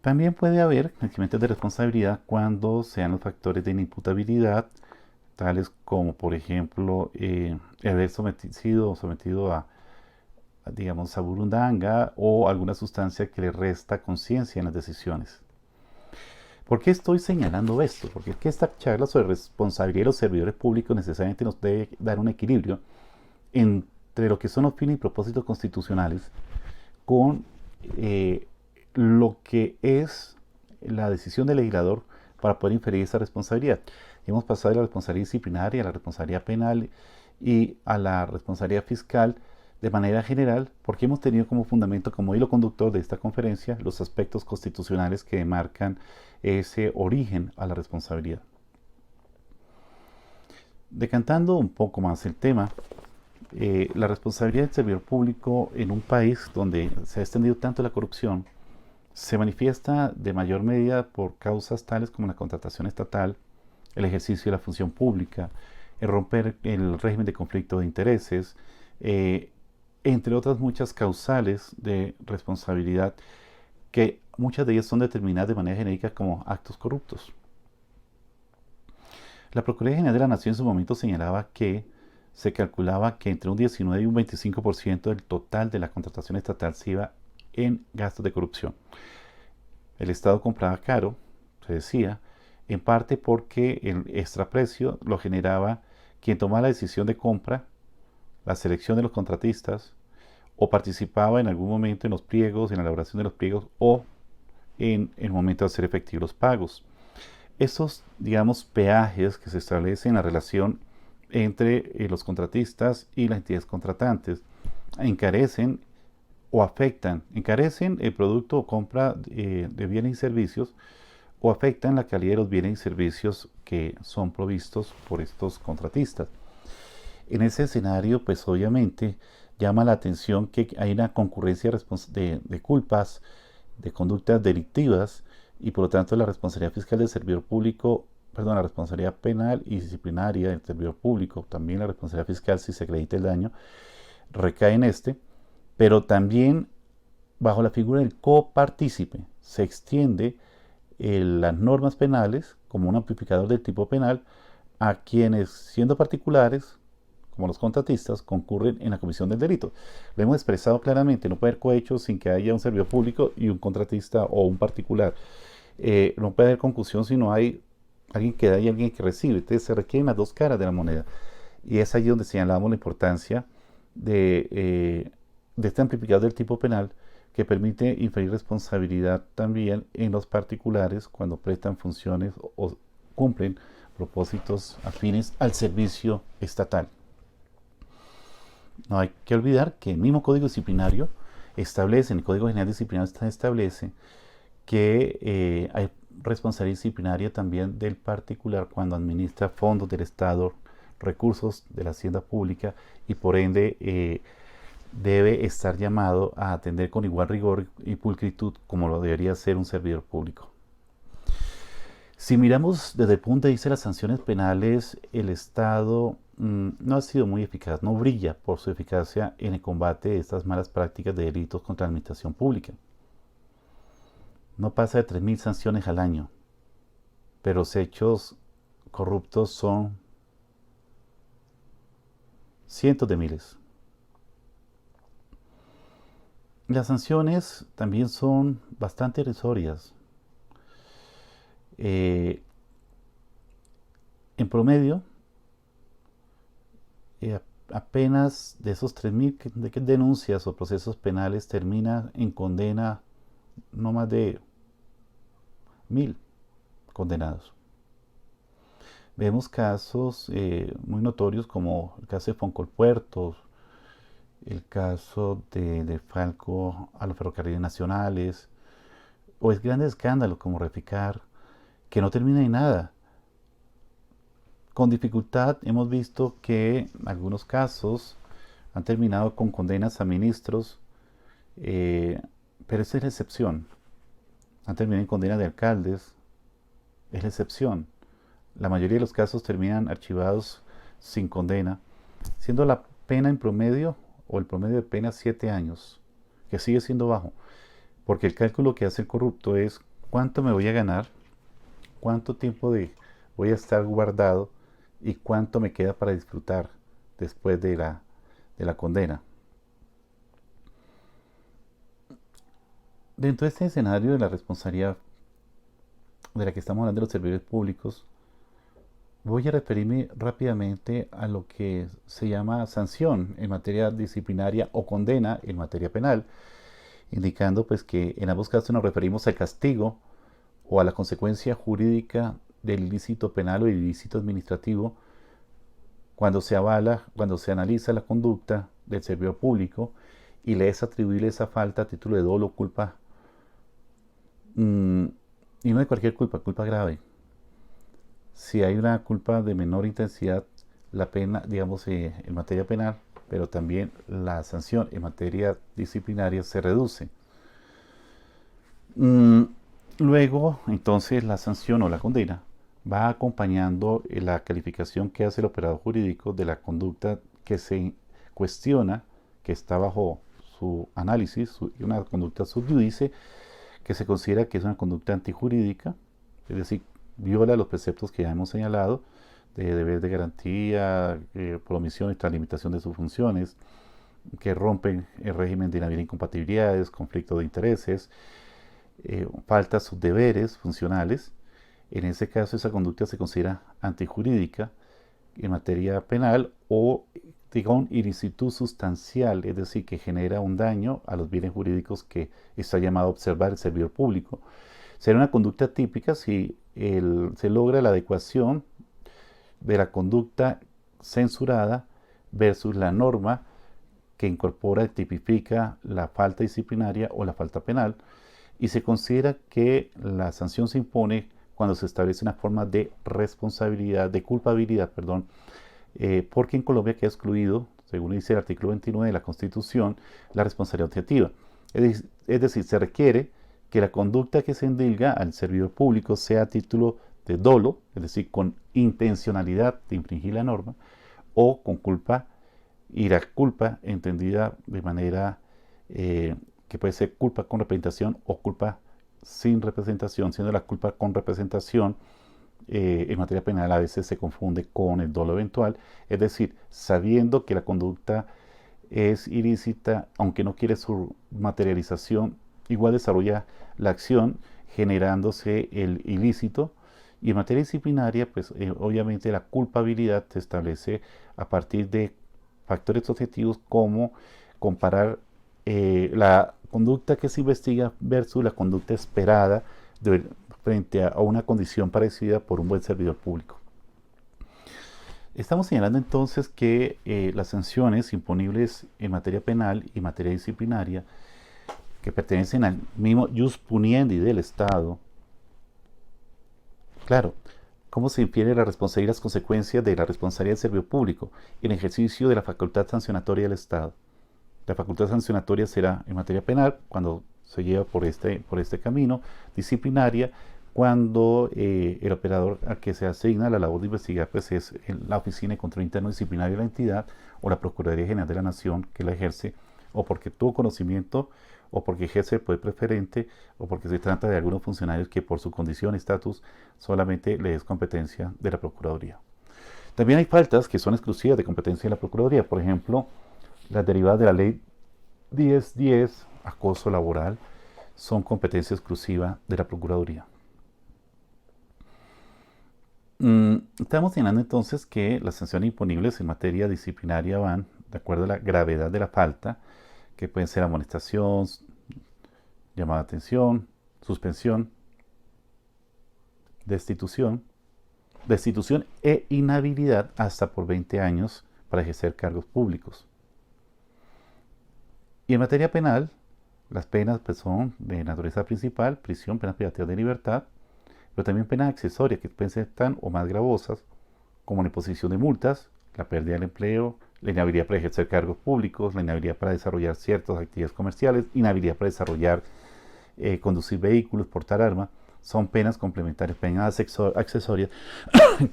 También puede haber requerimientos de responsabilidad cuando sean los factores de inimputabilidad, tales como por ejemplo haber sometido a digamos a burundanga o alguna sustancia que le resta conciencia en las decisiones. ¿Por qué estoy señalando esto? Porque es que esta charla sobre responsabilidad de los servidores públicos necesariamente nos debe dar un equilibrio entre lo que son los fines y propósitos constitucionales con lo que es la decisión del legislador para poder inferir esa responsabilidad. Hemos pasado de la responsabilidad disciplinaria a la responsabilidad penal y a la responsabilidad fiscal de manera general, porque hemos tenido como fundamento, como hilo conductor de esta conferencia, los aspectos constitucionales que demarcan ese origen a la responsabilidad. Decantando un poco más el tema, la responsabilidad del servidor público en un país donde se ha extendido tanto la corrupción se manifiesta de mayor medida por causas tales como la contratación estatal, el ejercicio de la función pública, el romper el régimen de conflicto de intereses, entre otras muchas causales de responsabilidad que muchas de ellas son determinadas de manera genérica como actos corruptos. La Procuraduría General de la Nación en su momento señalaba que se calculaba que entre un 19 y un 25% del total de la contratación estatal se iba en gastos de corrupción. El Estado compraba caro, se decía, en parte porque el extraprecio lo generaba quien tomaba la decisión de compra, la selección de los contratistas, o participaba en algún momento en los pliegos, en la elaboración de los pliegos, o en el momento de hacer efectivos los pagos. Estos, digamos, peajes que se establecen en la relación entre los contratistas y las entidades contratantes encarecen o afectan, encarecen el producto o compra de bienes y servicios o afectan la calidad de los bienes y servicios que son provistos por estos contratistas. En ese escenario, pues obviamente llama la atención que hay una concurrencia de culpas, de conductas delictivas y por lo tanto la responsabilidad fiscal del servidor público, perdón, la responsabilidad penal y disciplinaria del servidor público, también la responsabilidad fiscal si se acredita el daño, recae en este, pero también bajo la figura del copartícipe se extiende las normas penales como un amplificador del tipo penal a quienes, siendo particulares, como los contratistas, concurren en la comisión del delito. Lo hemos expresado claramente, no puede haber cohechos sin que haya un servidor público y un contratista o un particular. No puede haber concusión si no hay alguien que da y alguien que recibe. Entonces se requieren las dos caras de la moneda. Y es allí donde señalamos la importancia de este amplificador del tipo penal que permite inferir responsabilidad también en los particulares cuando prestan funciones o cumplen propósitos afines al servicio estatal. No hay que olvidar que el mismo Código Disciplinario establece, en el Código General Disciplinario establece que hay responsabilidad disciplinaria también del particular cuando administra fondos del Estado, recursos de la hacienda pública y por ende debe estar llamado a atender con igual rigor y pulcritud como lo debería ser un servidor público. Si miramos desde el punto de vista de las sanciones penales, el Estado no ha sido muy eficaz, no brilla por su eficacia en el combate de estas malas prácticas de delitos contra la administración pública. No pasa de 3.000 sanciones al año, pero los hechos corruptos son cientos de miles. Las sanciones también son bastante irrisorias. En promedio, apenas de esos 3.000 denuncias o procesos penales termina en condena no más de 1.000 condenados. Vemos casos muy notorios como el caso de Foncolpuertos, el caso de Falco a los ferrocarriles nacionales, o es grandes escándalos como Reficar, que no termina en nada. Con dificultad hemos visto que algunos casos han terminado con condenas a ministros, pero esa es la excepción. Han terminado en condenas de alcaldes, es la excepción. La mayoría de los casos terminan archivados sin condena, siendo la pena en promedio o el promedio de pena 7 años, que sigue siendo bajo, porque el cálculo que hace el corrupto es cuánto me voy a ganar, cuánto tiempo voy a estar guardado y cuánto me queda para disfrutar después de la condena. Dentro de este escenario de la responsabilidad de la que estamos hablando de los servidores públicos, voy a referirme rápidamente a lo que se llama sanción en materia disciplinaria o condena en materia penal, indicando pues que en ambos casos nos referimos al castigo o a la consecuencia jurídica del ilícito penal o el ilícito administrativo cuando se avala, cuando se analiza la conducta del servidor público y le es atribuible esa falta a título de dolo o culpa, y no de cualquier culpa, culpa grave. Si hay una culpa de menor intensidad, la pena, digamos, en materia penal, pero también la sanción en materia disciplinaria se reduce. Luego, entonces, la sanción o la condena va acompañando la calificación que hace el operador jurídico de la conducta que se cuestiona, que está bajo su análisis, una conducta sub judice, que se considera que es una conducta antijurídica, es decir, viola los preceptos que ya hemos señalado, de deber de garantía, por omisión y extralimitación de sus funciones, que rompen el régimen de inhabilidad e incompatibilidades, conflicto de intereses, falta sus deberes funcionales. En ese caso, esa conducta se considera antijurídica en materia penal o con ilicitud sustancial, es decir, que genera un daño a los bienes jurídicos que está llamado a observar el servidor público. Será una conducta típica si se logra la adecuación de la conducta censurada versus la norma que incorpora y tipifica la falta disciplinaria o la falta penal, y se considera que la sanción se impone cuando se establece una forma de responsabilidad, de culpabilidad, perdón, porque en Colombia queda excluido, según dice el artículo 29 de la Constitución, la responsabilidad objetiva. Es decir, se requiere que la conducta que se endilga al servidor público sea a título de dolo, es decir, con intencionalidad de infringir la norma, o con culpa, y la culpa entendida de manera que puede ser culpa con representación o culpa sin representación, siendo la culpa con representación en materia penal a veces se confunde con el dolo eventual, es decir, sabiendo que la conducta es ilícita, aunque no quiere su materialización, igual desarrolla la acción generándose el ilícito. Y en materia disciplinaria, pues obviamente la culpabilidad se establece a partir de factores objetivos como comparar la conducta que se investiga versus la conducta esperada frente a una condición parecida por un buen servidor público. Estamos señalando entonces que las sanciones imponibles en materia penal y materia disciplinaria que pertenecen al mismo jus puniendi del Estado, claro, ¿cómo se infiere la responsabilidad y las consecuencias de la responsabilidad del servidor público en ejercicio de la facultad sancionatoria del Estado? La facultad sancionatoria será en materia penal cuando se lleva por este camino, disciplinaria cuando el operador al que se asigna la labor de investigar pues es la Oficina de Control Interno Disciplinario de la entidad o la Procuraduría General de la Nación que la ejerce, o porque tuvo conocimiento, o porque ejerce el poder preferente, o porque se trata de algunos funcionarios que por su condición, estatus, solamente le es competencia de la Procuraduría. También hay faltas que son exclusivas de competencia de la Procuraduría, por ejemplo, las derivadas de la Ley 1010, acoso laboral, son competencia exclusiva de la Procuraduría. Estamos señalando entonces que las sanciones imponibles en materia disciplinaria van de acuerdo a la gravedad de la falta, que pueden ser amonestación, llamada de atención, suspensión, destitución e inhabilidad hasta por 20 años para ejercer cargos públicos. Y en materia penal, las penas pues, son de naturaleza principal, prisión, penas privativas de libertad, pero también penas accesorias que pueden ser tan o más gravosas, como la imposición de multas, la pérdida del empleo, la inhabilidad para ejercer cargos públicos, la inhabilidad para desarrollar ciertas actividades comerciales, inhabilidad para desarrollar, conducir vehículos, portar armas. Son penas complementarias, penas accesorias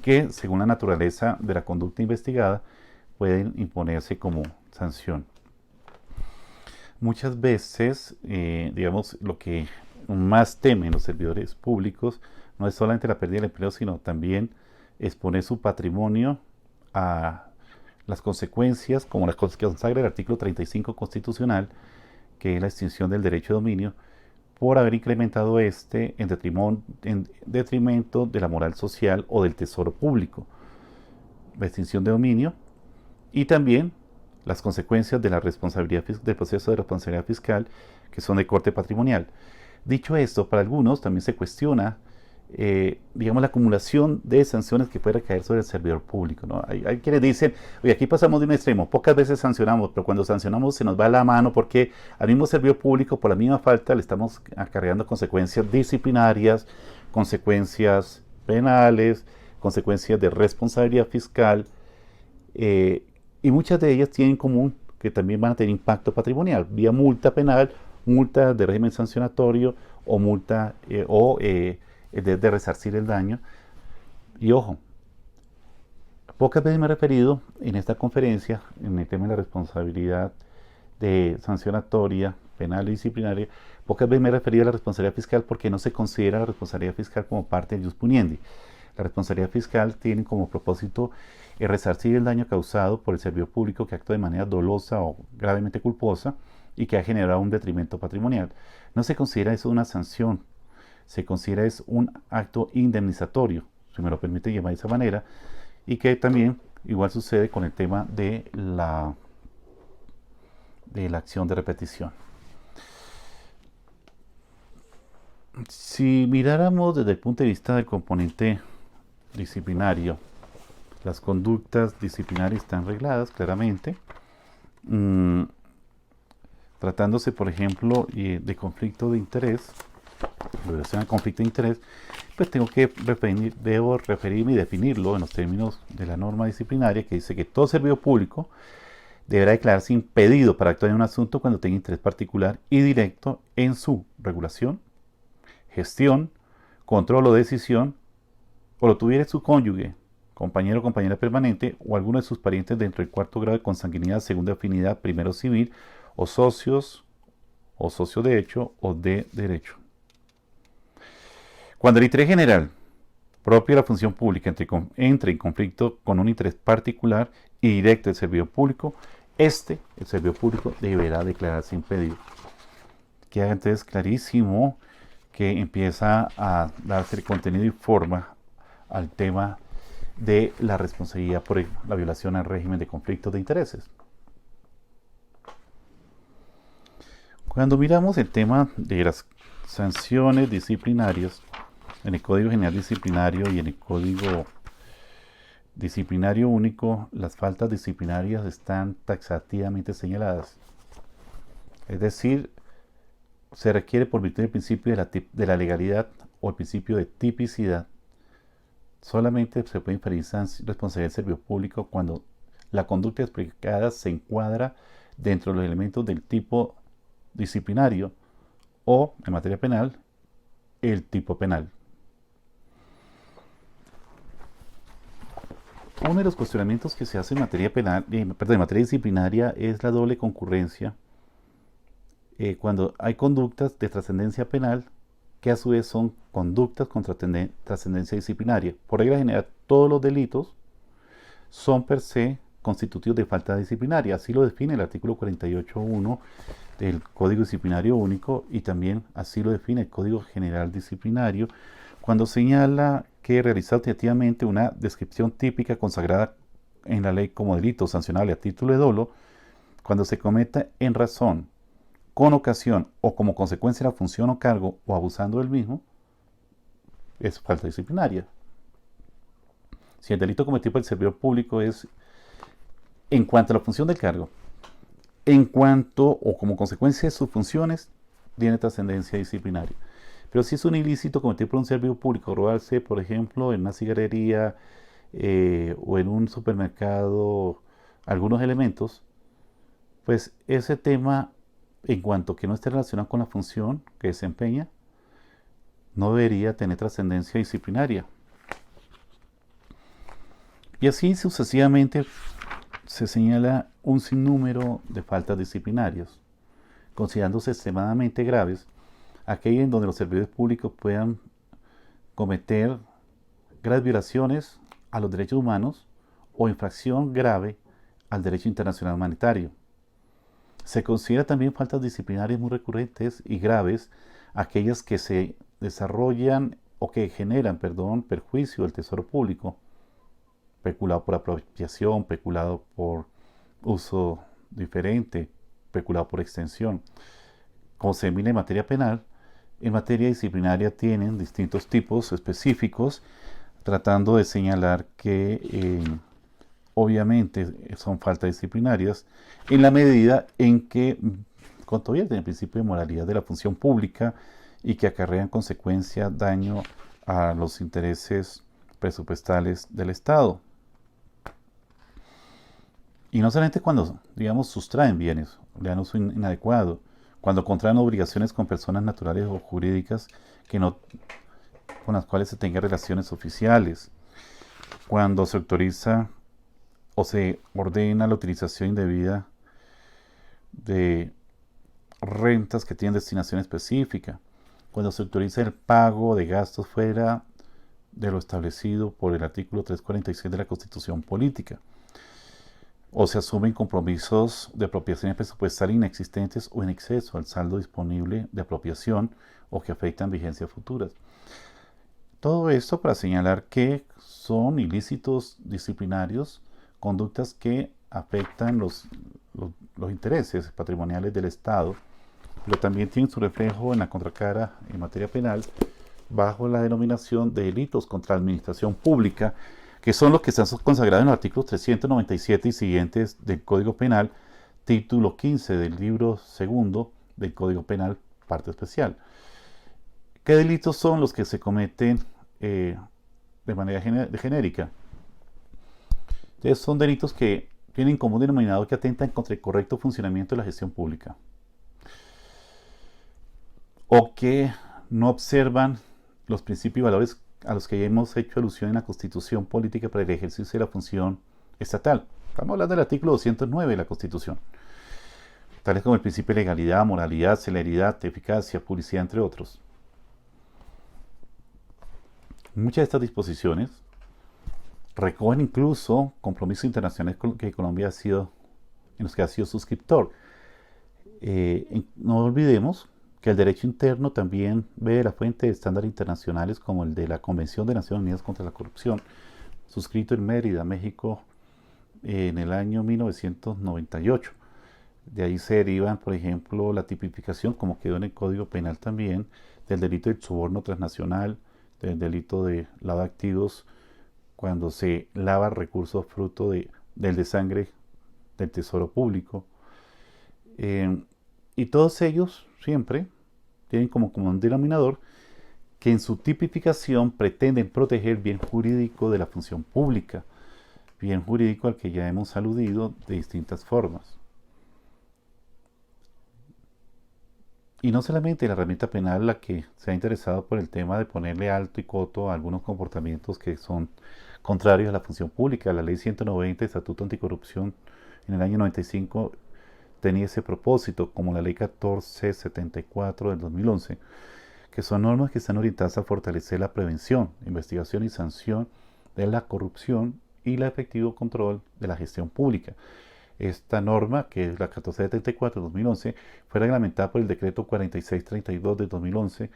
que, según la naturaleza de la conducta investigada, pueden imponerse como sanción. Muchas veces, digamos, lo que más temen los servidores públicos no es solamente la pérdida del empleo, sino también exponer su patrimonio a las consecuencias, como las que consagra el artículo 35 constitucional, que es la extinción del derecho de dominio, por haber incrementado en detrimento de la moral social o del tesoro público. La extinción de dominio y también las consecuencias de la responsabilidad del proceso de responsabilidad fiscal, que son de corte patrimonial. Dicho esto, para algunos también se cuestiona digamos, la acumulación de sanciones que puede recaer sobre el servidor público, ¿no? Hay quienes dicen, oye, aquí pasamos de un extremo, pocas veces sancionamos, pero cuando sancionamos se nos va la mano porque al mismo servidor público, por la misma falta, le estamos acarreando consecuencias disciplinarias, consecuencias penales, consecuencias de responsabilidad fiscal, y muchas de ellas tienen en común que también van a tener impacto patrimonial, vía multa penal, multa de régimen sancionatorio o multa de resarcir el daño. Y ojo, pocas veces me he referido en esta conferencia, en el tema de la responsabilidad de sancionatoria, penal y disciplinaria, pocas veces me he referido a la responsabilidad fiscal porque no se considera la responsabilidad fiscal como parte del ius puniendi. La responsabilidad fiscal tiene como propósito resarcir el daño causado por el servidor público que actúa de manera dolosa o gravemente culposa y que ha generado un detrimento patrimonial. No se considera eso una sanción, se considera es un acto indemnizatorio, si me lo permite llamar de esa manera, y que también igual sucede con el tema de la acción de repetición. Si miráramos desde el punto de vista del componente disciplinario, las conductas disciplinarias están regladas claramente. Tratándose, por ejemplo, de conflicto de interés, relación al conflicto de interés, pues debo referirme y definirlo en los términos de la norma disciplinaria que dice que todo servidor público deberá declararse impedido para actuar en un asunto cuando tenga interés particular y directo en su regulación, gestión, control o decisión, o lo tuviera su cónyuge, compañero o compañera permanente o alguno de sus parientes dentro del cuarto grado de consanguinidad, segunda afinidad, primero civil, o socios, o socio de hecho o de derecho. Cuando el interés general propio de la función pública entre en conflicto con un interés particular y directo del servidor público, el servidor público, deberá declararse impedido. Queda entonces clarísimo que empieza a darse contenido y forma al tema de la responsabilidad por la violación al régimen de conflictos de intereses. Cuando miramos el tema de las sanciones disciplinarias, en el Código General Disciplinario y en el Código Disciplinario Único, las faltas disciplinarias están taxativamente señaladas. Es decir, se requiere por virtud del principio de la legalidad o el principio de tipicidad. Solamente se puede inferir responsabilidad del servidor público cuando la conducta explicada se encuadra dentro de los elementos del tipo disciplinario o, en materia penal, el tipo penal. Uno de los cuestionamientos que se hace en materia penal, en materia disciplinaria, es la doble concurrencia cuando hay conductas de trascendencia penal que a su vez son conductas con trascendencia disciplinaria. Por regla general, todos los delitos son per se constitutivos de falta disciplinaria. Así lo define el artículo 48.1 del Código Disciplinario Único y también así lo define el Código General Disciplinario cuando señala que realizar objetivamente una descripción típica consagrada en la ley como delito sancionable a título de dolo, cuando se cometa en razón, con ocasión o como consecuencia de la función o cargo o abusando del mismo, es falta disciplinaria. Si el delito cometido por el servidor público es en cuanto a la función del cargo, en cuanto o como consecuencia de sus funciones, tiene trascendencia disciplinaria. Pero si es un ilícito cometido por un servidor público, robarse, por ejemplo, en una cigarrería o en un supermercado algunos elementos, pues ese tema, en cuanto que no esté relacionado con la función que desempeña, no debería tener trascendencia disciplinaria. Y así sucesivamente se señala un sinnúmero de faltas disciplinarias, considerándose extremadamente graves aquellas en donde los servidores públicos puedan cometer graves violaciones a los derechos humanos o infracción grave al derecho internacional humanitario. Se considera también faltas disciplinarias muy recurrentes y graves aquellas que se desarrollan o que generan, perjuicio al tesoro público, peculado por apropiación, peculado por uso diferente, peculado por extensión. Como se mira en materia penal, en materia disciplinaria tienen distintos tipos específicos, tratando de señalar que obviamente son faltas disciplinarias en la medida en que controvierten el principio de moralidad de la función pública y que acarrean consecuencia daño a los intereses presupuestales del Estado. Y no solamente cuando, digamos, sustraen bienes, le dan uso inadecuado, cuando contraen obligaciones con personas naturales o jurídicas con las cuales se tengan relaciones oficiales, cuando se autoriza o se ordena la utilización indebida de rentas que tienen destinación específica, cuando se autoriza el pago de gastos fuera de lo establecido por el artículo 346 de la Constitución Política, o se asumen compromisos de apropiación presupuestal inexistentes o en exceso al saldo disponible de apropiación o que afectan vigencias futuras. Todo esto para señalar que son ilícitos disciplinarios, conductas que afectan los intereses patrimoniales del Estado, pero también tienen su reflejo en la contracara en materia penal bajo la denominación de delitos contra la administración pública, que son los que están consagrados en los artículos 397 y siguientes del Código Penal, título 15 del libro segundo del Código Penal, parte especial. ¿Qué delitos son los que se cometen de manera genérica? Entonces, son delitos que tienen como denominador que atentan contra el correcto funcionamiento de la gestión pública o que no observan los principios y valores a los que ya hemos hecho alusión en la Constitución Política para el ejercicio de la función estatal. Estamos hablando del artículo 209 de la Constitución, tales como el principio de legalidad, moralidad, celeridad, eficacia, publicidad, entre otros. Muchas de estas disposiciones recogen incluso compromisos internacionales que Colombia en los que ha sido suscriptor. No olvidemos que el derecho interno también ve la fuente de estándares internacionales como el de la Convención de Naciones Unidas contra la Corrupción, suscrito en Mérida, México, en el año 1998. De ahí se derivan, por ejemplo, la tipificación, como quedó en el Código Penal también, del delito de soborno transnacional, del delito de lavado de activos, cuando se lava recursos fruto del desangre del tesoro público. Y todos ellos siempre tienen como común denominador que en su tipificación pretenden proteger bien jurídico de la función pública, bien jurídico al que ya hemos aludido de distintas formas. Y no solamente la herramienta penal la que se ha interesado por el tema de ponerle alto y coto a algunos comportamientos que son contrarios a la función pública. La ley 190, Estatuto Anticorrupción, en el año 95 tenía ese propósito, como la ley 1474 del 2011, que son normas que están orientadas a fortalecer la prevención, investigación y sanción de la corrupción y el efectivo control de la gestión pública. Esta norma, que es la 1474 de 2011, fue reglamentada por el decreto 4632 de 2011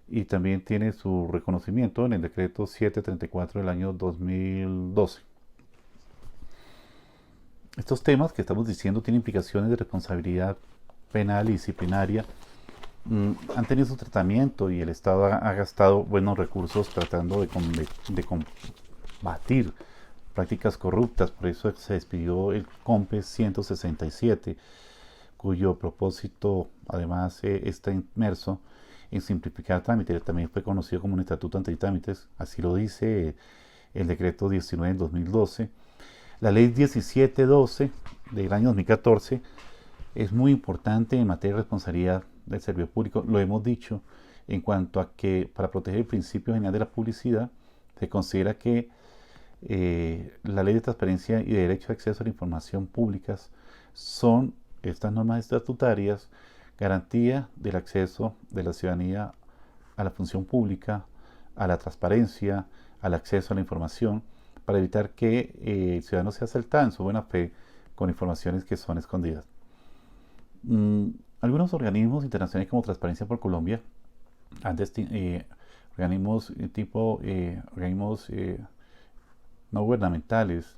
y también tiene su reconocimiento en el decreto 734 del año 2012. Estos temas que estamos diciendo tienen implicaciones de responsabilidad penal y disciplinaria, han tenido su tratamiento y el Estado ha gastado buenos recursos tratando de combatir prácticas corruptas. Por eso se despidió el COMPES 167 cuyo propósito además está inmerso en simplificar trámites. También fue conocido como un estatuto antitrámites, así lo dice el decreto 19 del 2012. La ley 1712 del año 2014 es muy importante en materia de responsabilidad del servidor público, lo hemos dicho, en cuanto a que para proteger el principio general de la publicidad se considera que la ley de transparencia y de derecho de acceso a la información públicas son estas normas estatutarias garantía del acceso de la ciudadanía a la función pública, a la transparencia, al acceso a la información, para evitar que el ciudadano sea asaltado en su buena fe con informaciones que son escondidas. Algunos organismos internacionales como Transparencia por Colombia, organismos no gubernamentales,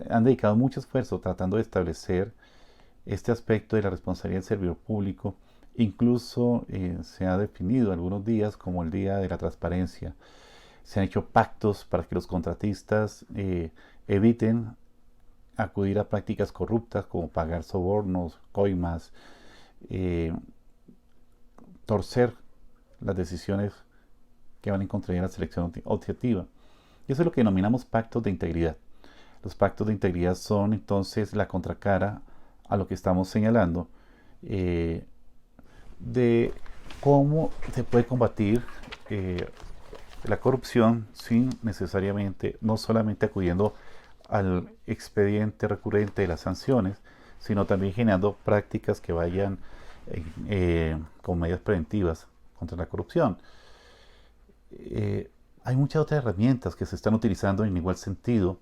han dedicado mucho esfuerzo tratando de establecer este aspecto de la responsabilidad del servidor público. Incluso se ha definido algunos días como el Día de la Transparencia. Se han hecho pactos para que los contratistas eviten acudir a prácticas corruptas como pagar sobornos, coimas, torcer las decisiones que van en contra de la selección objetiva. Y eso es lo que denominamos pactos de integridad. Los pactos de integridad son entonces la contracara a lo que estamos señalando de cómo se puede combatir la corrupción sin necesariamente, no solamente acudiendo al expediente recurrente de las sanciones, sino también generando prácticas que vayan con medidas preventivas contra la corrupción. Hay muchas otras herramientas que se están utilizando en igual sentido,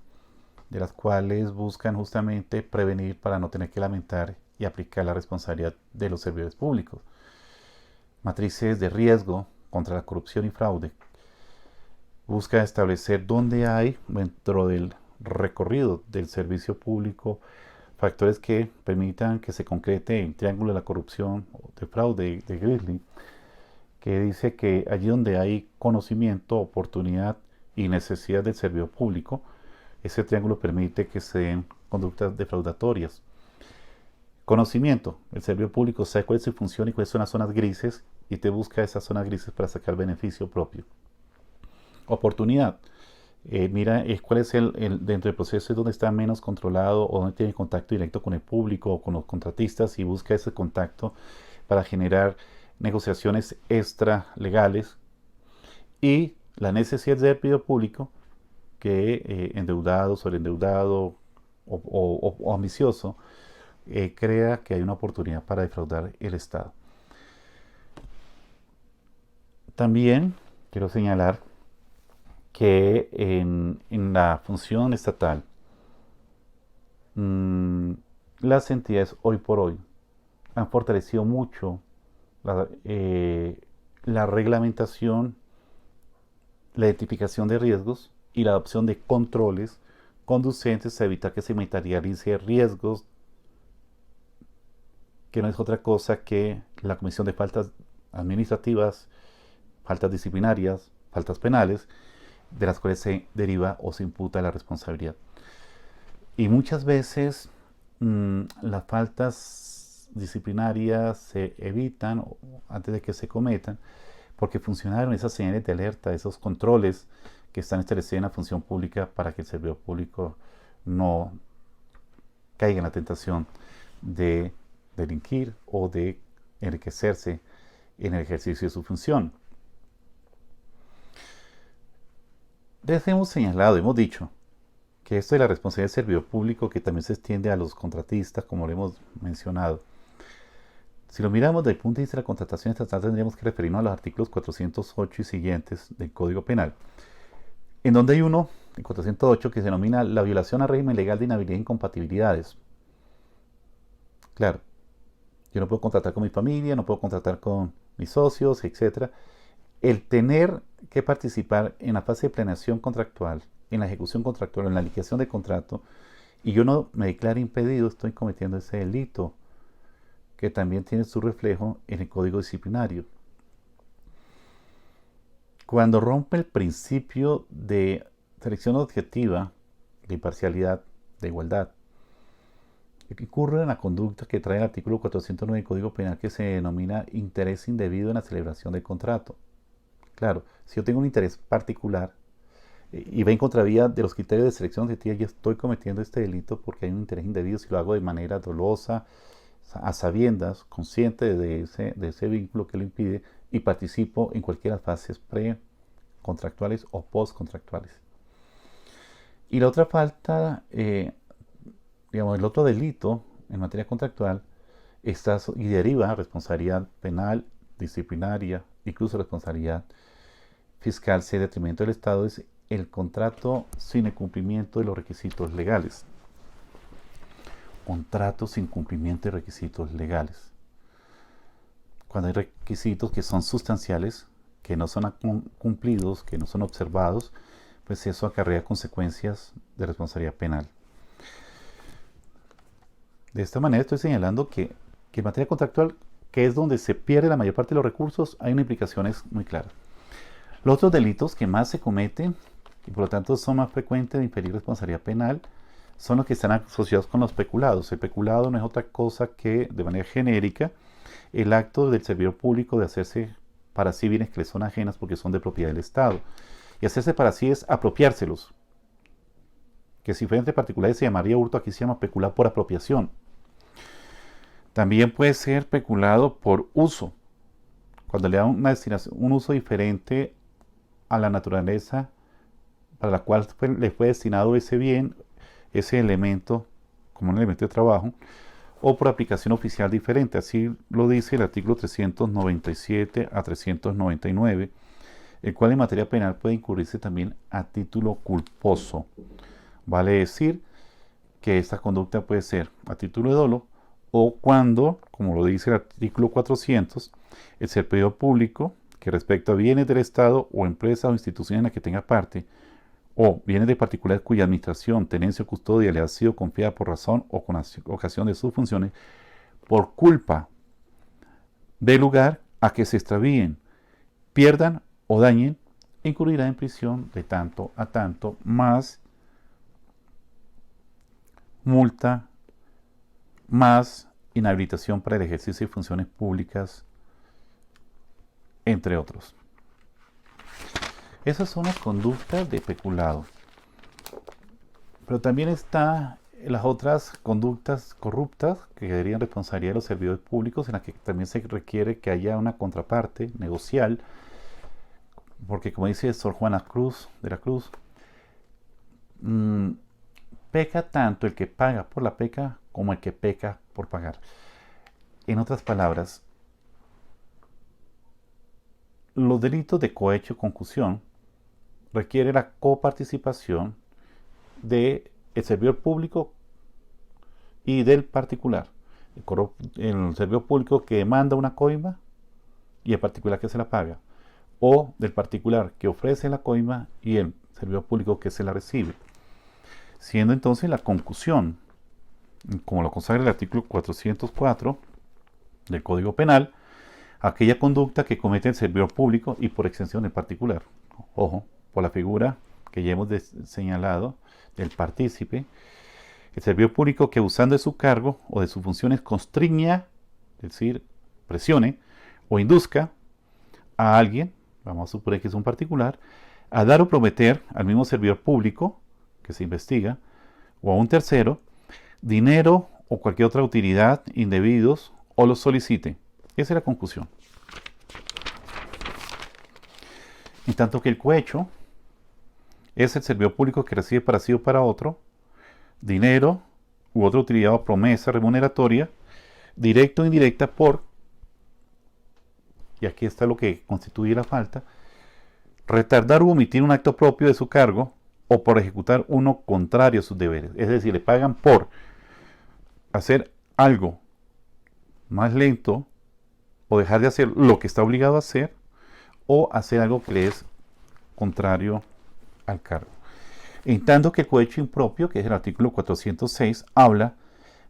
de las cuales buscan justamente prevenir para no tener que lamentar y aplicar la responsabilidad de los servidores públicos. Matrices de riesgo contra la corrupción y fraude. Busca establecer dónde hay, dentro del recorrido del servicio público, factores que permitan que se concrete el triángulo de la corrupción o de fraude de Grizzly, que dice que allí donde hay conocimiento, oportunidad y necesidad del servidor público, ese triángulo permite que se den conductas defraudatorias. Conocimiento. El servidor público sabe cuál es su función y cuáles son las zonas grises y te busca esas zonas grises para sacar beneficio propio. Oportunidad. Mira cuál es dentro del proceso es donde está menos controlado o donde tiene contacto directo con el público o con los contratistas y busca ese contacto para generar negociaciones extra legales. Y la necesidad del servidor público que endeudado, sobreendeudado o ambicioso crea que hay una oportunidad para defraudar el Estado. También quiero señalar que en la función estatal las entidades hoy por hoy han fortalecido mucho la reglamentación, la identificación de riesgos y la adopción de controles conducentes a evitar que se materialice riesgos, que no es otra cosa que la comisión de faltas administrativas, faltas disciplinarias, faltas penales, de las cuales se deriva o se imputa la responsabilidad. Y muchas veces las faltas disciplinarias se evitan antes de que se cometan porque funcionaron esas señales de alerta, esos controles que están establecidos en la función pública para que el servidor público no caiga en la tentación de delinquir o de enriquecerse en el ejercicio de su función. Les hemos señalado, hemos dicho que esto de la responsabilidad del servidor público que también se extiende a los contratistas, como lo hemos mencionado. Si lo miramos desde el punto de vista de la contratación estatal, tendríamos que referirnos a los artículos 408 y siguientes del Código Penal, en donde hay uno, el 408, que se denomina la violación al régimen legal de inhabilidad e incompatibilidades. Claro, yo no puedo contratar con mi familia, no puedo contratar con mis socios, etc. El tener que participar en la fase de planeación contractual, en la ejecución contractual, en la liquidación de contrato, y yo no me declaro impedido, estoy cometiendo ese delito, que también tiene su reflejo en el Código Disciplinario. Cuando rompe el principio de selección objetiva, de imparcialidad, de igualdad, incurre en la conducta que trae el artículo 409 del Código Penal, que se denomina interés indebido en la celebración del contrato. Claro, si yo tengo un interés particular y va en contravía de los criterios de selección objetiva, yo estoy cometiendo este delito porque hay un interés indebido si lo hago de manera dolosa, a sabiendas, consciente de ese vínculo que lo impide, y participo en cualquiera de las fases precontractuales o postcontractuales. Y la otra falta, digamos, el otro delito en materia contractual y deriva responsabilidad penal, disciplinaria, incluso responsabilidad fiscal, si hay detrimento del Estado, es el contrato sin el cumplimiento de los requisitos legales. Contrato sin cumplimiento de requisitos legales. Cuando hay requisitos que son sustanciales, que no son cumplidos, que no son observados, pues eso acarrea consecuencias de responsabilidad penal. De esta manera estoy señalando que en materia contractual, que es donde se pierde la mayor parte de los recursos, hay una implicación muy clara. Los otros delitos que más se cometen y por lo tanto son más frecuentes de inferir responsabilidad penal son los que están asociados con los peculados. El peculado no es otra cosa que, de manera genérica, el acto del servidor público de hacerse para sí bienes que le son ajenas porque son de propiedad del Estado. Y hacerse para sí es apropiárselos. Que si fuera entre particulares se llamaría hurto, aquí se llama peculado por apropiación. También puede ser peculado por uso, cuando le da una destinación, un uso diferente a la naturaleza para la cual le fue destinado ese bien, ese elemento, como un elemento de trabajo, o por aplicación oficial diferente. Así lo dice el artículo 397 a 399, el cual en materia penal puede incurrirse también a título culposo. Vale decir que esta conducta puede ser a título de dolo o cuando, como lo dice el artículo 400, el servidor público que respecta a bienes del Estado o empresa o institución en la que tenga parte, o bienes de particulares cuya administración, tenencia o custodia le ha sido confiada por razón o con ocasión de sus funciones, por culpa del lugar a que se extravíen, pierdan o dañen, incurrirá en prisión de tanto a tanto, más multa, más inhabilitación para el ejercicio de funciones públicas, entre otros. Esas son las conductas de peculado. Pero también están las otras conductas corruptas que quedarían responsabilidad de los servidores públicos, en las que también se requiere que haya una contraparte negocial, porque como dice Sor Juana Cruz de la Cruz, peca tanto el que paga por la peca como el que peca por pagar. En otras palabras, los delitos de cohecho o concusión requieren la coparticipación del servidor público y del particular. El servidor público que demanda una coima y el particular que se la paga, o del particular que ofrece la coima y el servidor público que se la recibe, siendo entonces la concusión, como lo consagra el artículo 404 del Código Penal, aquella conducta que comete el servidor público y por extensión el particular. Ojo, por la figura que ya hemos señalado del partícipe, el servidor público que usando de su cargo o de sus funciones constriña, es decir, presione o induzca a alguien, vamos a suponer que es un particular, a dar o prometer al mismo servidor público que se investiga o a un tercero dinero o cualquier otra utilidad indebidos o los solicite. Esa es la conclusión. En tanto que el cohecho es el servidor público que recibe para sí o para otro dinero u otra utilidad o promesa remuneratoria, directa o indirecta por, y aquí está lo que constituye la falta, retardar u omitir un acto propio de su cargo o por ejecutar uno contrario a sus deberes. Es decir, le pagan por hacer algo más lento o dejar de hacer lo que está obligado a hacer o hacer algo que le es contrario al cargo. En tanto que el cohecho impropio, que es el artículo 406, habla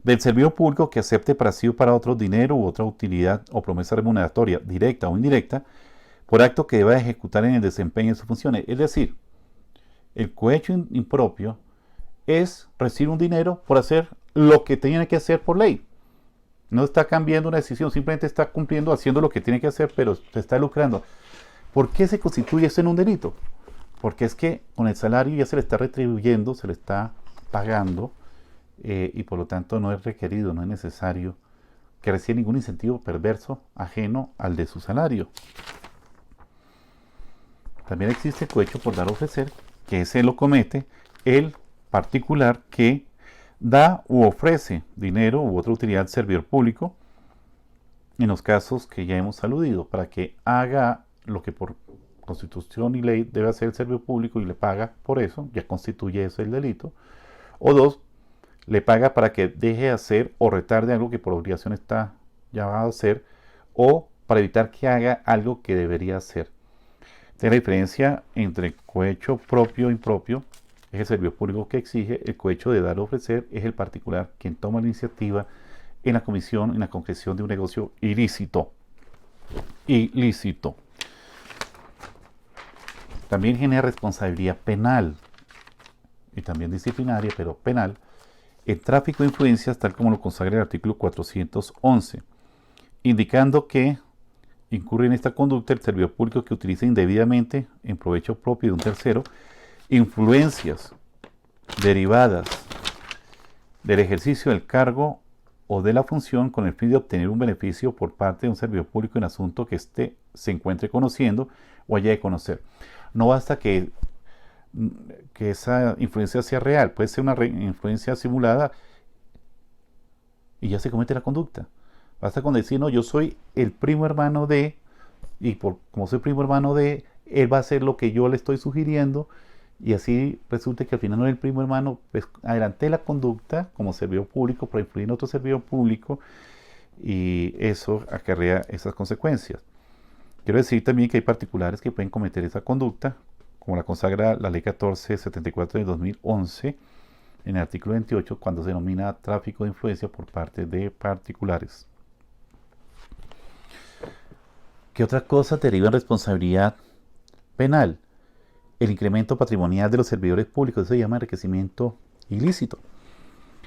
del servidor público que acepte para sí o para otro dinero u otra utilidad o promesa remuneratoria, directa o indirecta, por acto que deba ejecutar en el desempeño de sus funciones. Es decir, el cohecho impropio es recibir un dinero por hacer lo que tiene que hacer por ley. No está cambiando una decisión, simplemente está cumpliendo, haciendo lo que tiene que hacer, pero se está lucrando. ¿Por qué se constituye eso en un delito? Porque es que con el salario ya se le está retribuyendo, se le está pagando, y por lo tanto no es requerido, no es necesario que reciba ningún incentivo perverso ajeno al de su salario. También existe el cohecho por dar o ofrecer, que ese lo comete el particular que da u ofrece dinero u otra utilidad al servidor público, en los casos que ya hemos aludido, para que haga lo que por constitución y ley debe hacer el servidor público y le paga por eso, ya constituye eso el delito. O dos, le paga para que deje de hacer o retarde algo que por obligación está llamado a hacer, o para evitar que haga algo que debería hacer. La diferencia entre cohecho propio e impropio es el servidor público que exige, el cohecho de dar o ofrecer es el particular quien toma la iniciativa en la comisión, en la concreción de un negocio ilícito. Ilícito. También genera responsabilidad penal y también disciplinaria, pero penal, el tráfico de influencias, tal como lo consagra el artículo 411, indicando que incurre en esta conducta el servidor público que utiliza indebidamente, en provecho propio de un tercero, influencias derivadas del ejercicio del cargo o de la función con el fin de obtener un beneficio por parte de un servidor público en asunto que éste se encuentre conociendo o haya de conocer. No basta que esa influencia sea real, puede ser una influencia simulada y ya se comete la conducta. Basta con decir, no, yo soy el primo hermano de, y como soy primo hermano de, él va a hacer lo que yo le estoy sugiriendo, y así resulta que al final no es el primo hermano, pues adelanté la conducta como servidor público para influir en otro servidor público, y eso acarrea esas consecuencias. Quiero decir también que hay particulares que pueden cometer esa conducta, como la consagra la Ley 1474 de 2011, en el artículo 28, cuando se denomina tráfico de influencia por parte de particulares. ¿Qué otra cosa deriva en responsabilidad penal? El incremento patrimonial de los servidores públicos, eso se llama enriquecimiento ilícito.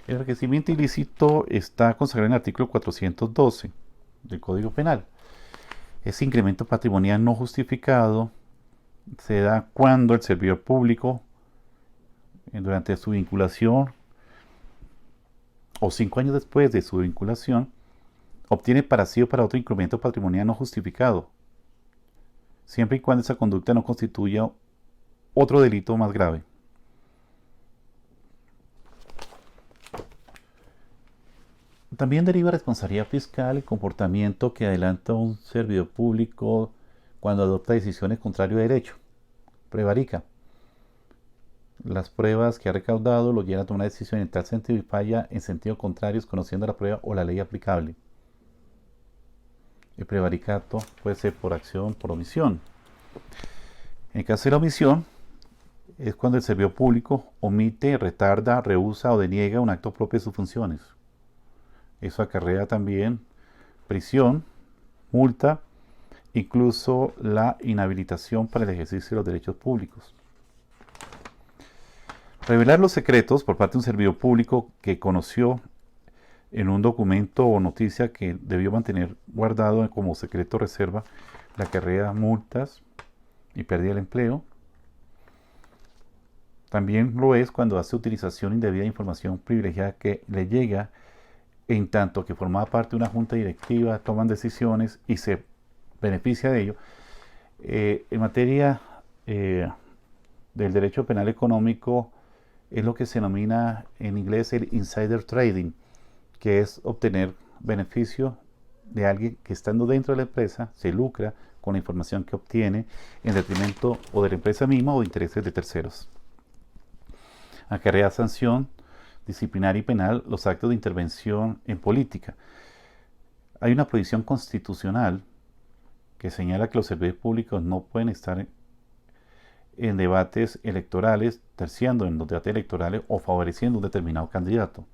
El enriquecimiento ilícito está consagrado en el artículo 412 del Código Penal. Ese incremento patrimonial no justificado se da cuando el servidor público, durante su vinculación o 5 años después de su vinculación, obtiene para sí o para otro incremento patrimonial no justificado, siempre y cuando esa conducta no constituya otro delito más grave. También deriva responsabilidad fiscal el comportamiento que adelanta un servidor público cuando adopta decisiones contrarias a derecho. Prevarica. Las pruebas que ha recaudado lo llevan a tomar una decisión en tal sentido y falla en sentido contrario, conociendo la prueba o la ley aplicable. El prevaricato puede ser por acción, por omisión. En el caso de la omisión, es cuando el servidor público omite, retarda, rehúsa o deniega un acto propio de sus funciones. Eso acarrea también prisión, multa, incluso la inhabilitación para el ejercicio de los derechos públicos. Revelar los secretos por parte de un servidor público que conoció en un documento o noticia que debió mantener guardado como secreto reserva, la acarrea multas y pérdida del empleo. También lo es cuando hace utilización indebida de información privilegiada que le llega en tanto que formaba parte de una junta directiva, toman decisiones y se beneficia de ello. En materia del derecho penal económico es lo que se denomina en inglés el insider trading, que es obtener beneficio de alguien que estando dentro de la empresa se lucra con la información que obtiene en detrimento o de la empresa misma o de intereses de terceros. Acarrea sanción disciplinaria y penal los actos de intervención en política. Hay una prohibición constitucional que señala que los servidores públicos no pueden estar en debates electorales, terciando en los debates electorales o favoreciendo un determinado candidato.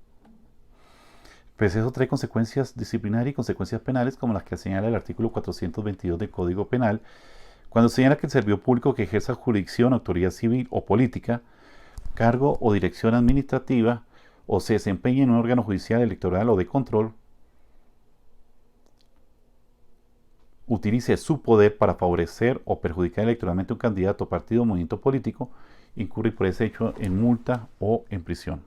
Pues eso trae consecuencias disciplinarias y consecuencias penales como las que señala el artículo 422 del Código Penal, cuando señala que el servidor público que ejerza jurisdicción, autoridad civil o política, cargo o dirección administrativa o se desempeña en un órgano judicial, electoral o de control, utilice su poder para favorecer o perjudicar electoralmente a un candidato, partido o movimiento político, incurre por ese hecho en multa o en prisión.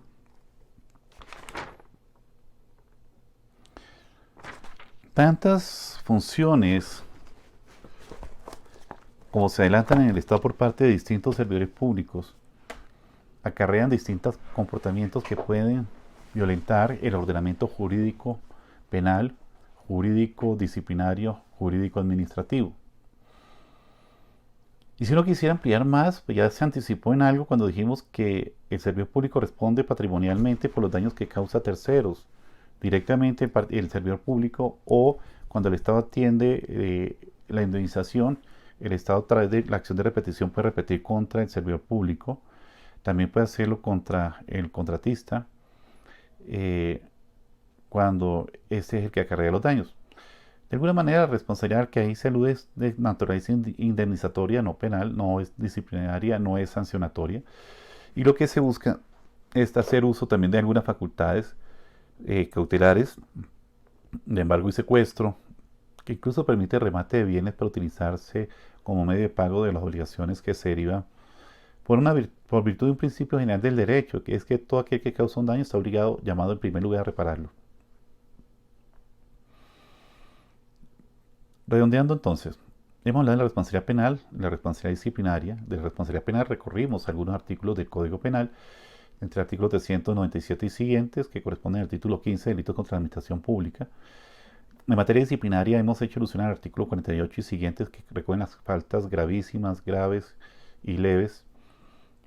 Tantas funciones como se adelantan en el Estado por parte de distintos servidores públicos acarrean distintos comportamientos que pueden violentar el ordenamiento jurídico penal, jurídico disciplinario, jurídico administrativo. Y si uno quisiera ampliar más, pues ya se anticipó en algo cuando dijimos que el servidor público responde patrimonialmente por los daños que causa a terceros, directamente el servidor público, o cuando el Estado atiende la indemnización, el Estado a través de la acción de repetición puede repetir contra el servidor público, también puede hacerlo contra el contratista, cuando este es el que acarrea los daños. De alguna manera, la responsabilidad que ahí se alude es de naturaleza indemnizatoria, no penal, no es disciplinaria, no es sancionatoria. Y lo que se busca es hacer uso también de algunas facultades cautelares de embargo y secuestro, que incluso permite remate de bienes para utilizarse como medio de pago de las obligaciones que se derivan por virtud de un principio general del derecho, que es que todo aquel que causa un daño está obligado, llamado en primer lugar, a repararlo. Redondeando entonces, hemos hablado de la responsabilidad penal, la responsabilidad disciplinaria. De la responsabilidad penal recorrimos algunos artículos del Código Penal, entre artículos 397 y siguientes, que corresponden al título 15, delitos contra la administración pública. En materia disciplinaria hemos hecho alusión al artículo 48 y siguientes, que recogen las faltas gravísimas, graves y leves.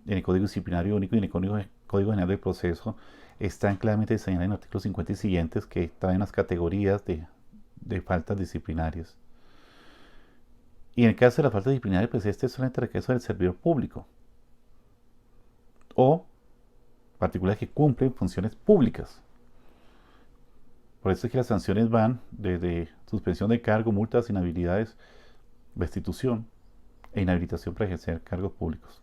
En el Código Disciplinario Único y en el Código General del Proceso están claramente señaladas en el artículo 50 y siguientes, que traen las categorías de faltas disciplinarias. Y en el caso de la falta disciplinaria, pues este es solamente el requisito del servidor público o particulares que cumplen funciones públicas. Por eso es que las sanciones van desde suspensión de cargo, multas, inhabilidades, destitución e inhabilitación para ejercer cargos públicos.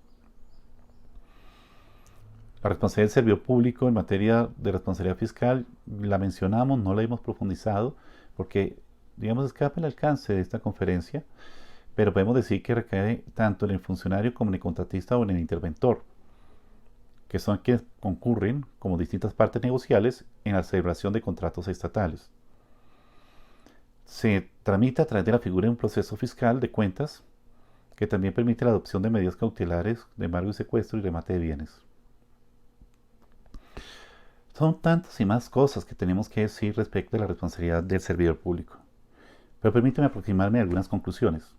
La responsabilidad del servidor público en materia de responsabilidad fiscal la mencionamos, no la hemos profundizado porque, digamos, escapa el alcance de esta conferencia, pero podemos decir que recae tanto en el funcionario como en el contratista o en el interventor, que son quienes concurren como distintas partes negociales en la celebración de contratos estatales. Se tramita a través de la figura de un proceso fiscal de cuentas que también permite la adopción de medidas cautelares de embargo y secuestro y remate de bienes. Son tantas y más cosas que tenemos que decir respecto a la responsabilidad del servidor público, pero permíteme aproximarme a algunas conclusiones.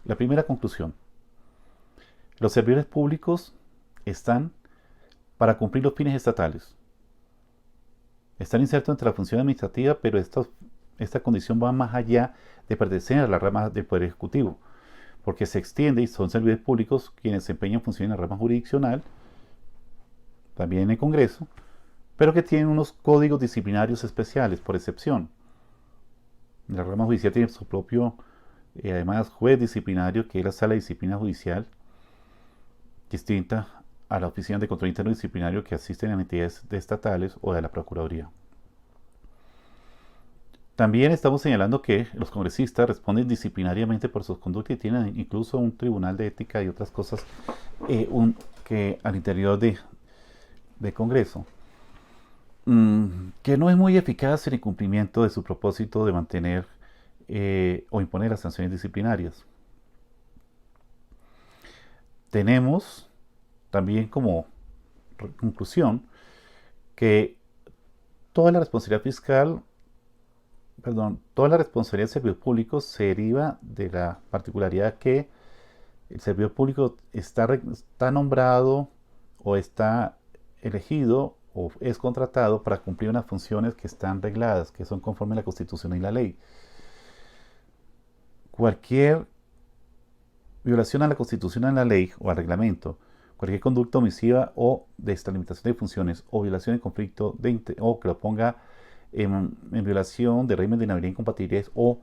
La primera conclusión: los servidores públicos están para cumplir los fines estatales. Están insertos entre la función administrativa, pero esta condición va más allá de pertenecer a la rama del Poder Ejecutivo, porque se extiende y son servidores públicos quienes desempeñan funciones en la rama jurisdiccional, también en el Congreso, pero que tienen unos códigos disciplinarios especiales, por excepción. La rama judicial tiene su propio, además, juez disciplinario, que es la Sala de Disciplina Judicial, distinta a la Oficina de Control Interno Disciplinario que asisten a entidades estatales o de la Procuraduría. También estamos señalando que los congresistas responden disciplinariamente por sus conductas y tienen incluso un tribunal de ética y otras cosas que al interior de Congreso, que no es muy eficaz en el cumplimiento de su propósito de mantener o imponer las sanciones disciplinarias. Tenemos también como conclusión que toda la responsabilidad fiscal, toda la responsabilidad del servidor público se deriva de la particularidad que el servidor público está nombrado o está elegido o es contratado para cumplir unas funciones que están regladas, que son conforme a la Constitución y la ley. Cualquier violación a la Constitución, a la ley o al reglamento, cualquier conducta omisiva o de extralimitación de funciones o violación de conflicto o que lo ponga en violación de régimen de inhabilidad e incompatibilidades o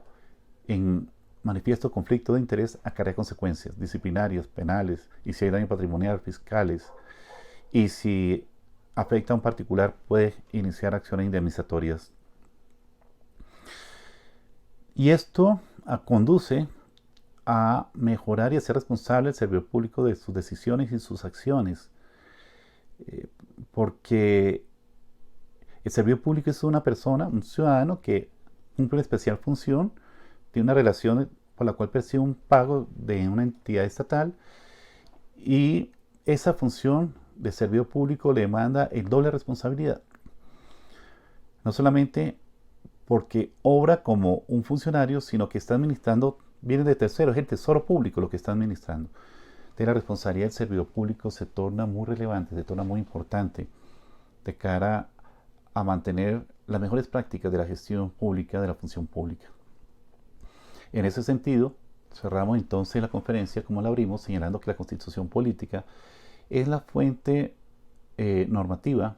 en manifiesto conflicto de interés, acarrea consecuencias disciplinarias, penales, y si hay daño patrimonial, fiscales, y si afecta a un particular puede iniciar acciones indemnizatorias. Y esto conduce a mejorar y a ser responsable el servidor público de sus decisiones y sus acciones. Porque el servidor público es una persona, un ciudadano que cumple una especial función, tiene una relación por la cual percibe un pago de una entidad estatal y esa función de servidor público le demanda el doble responsabilidad. No solamente porque obra como un funcionario, sino que está administrando bienes de terceros, es el tesoro público lo que está administrando. De la responsabilidad del servidor público se torna muy relevante, se torna muy importante de cara a mantener las mejores prácticas de la gestión pública, de la función pública. En ese sentido, cerramos entonces la conferencia como la abrimos, señalando que la Constitución política es la fuente normativa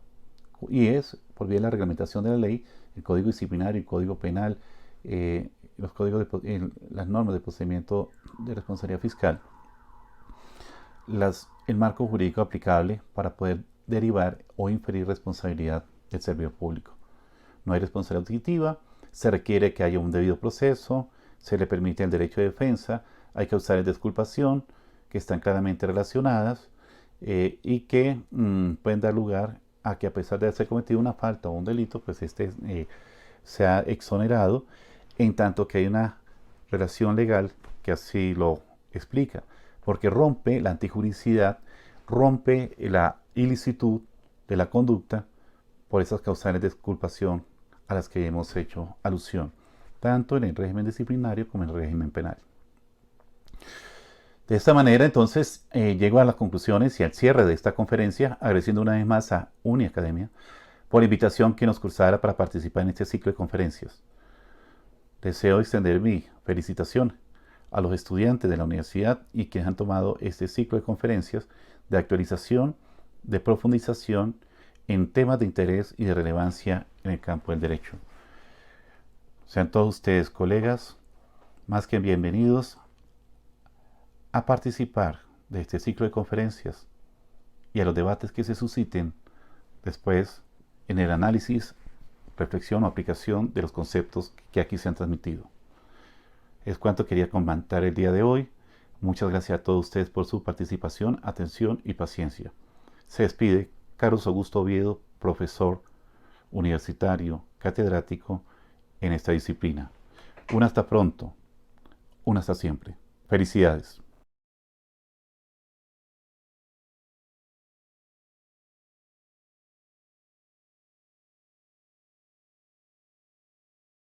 y es, por vía de la reglamentación de la ley, el Código Disciplinario, el Código Penal, las normas de procedimiento de responsabilidad fiscal, el marco jurídico aplicable para poder derivar o inferir responsabilidad del servidor público. No hay responsabilidad objetiva, se requiere que haya un debido proceso, se le permite el derecho de defensa, hay causales de exculpación que están claramente relacionadas y que pueden dar lugar a que, a pesar de haber cometido una falta o un delito, pues sea exonerado, en tanto que hay una relación legal que así lo explica, porque rompe la antijuricidad, rompe la ilicitud de la conducta por esas causales de exculpación a las que hemos hecho alusión, tanto en el régimen disciplinario como en el régimen penal. De esta manera, entonces, llego a las conclusiones y al cierre de esta conferencia, agradeciendo una vez más a Uniacademia por la invitación que nos cursara para participar en este ciclo de conferencias. Deseo extender mi felicitación a los estudiantes de la universidad y quienes han tomado este ciclo de conferencias de actualización, de profundización en temas de interés y de relevancia en el campo del derecho. Sean todos ustedes, colegas, más que bienvenidos a participar de este ciclo de conferencias y a los debates que se susciten después en el análisis, reflexión o aplicación de los conceptos que aquí se han transmitido. Es cuanto quería comentar el día de hoy. Muchas gracias a todos ustedes por su participación, atención y paciencia. Se despide Carlos Augusto Oviedo, profesor universitario, catedrático en esta disciplina. Un hasta pronto, un hasta siempre. Felicidades.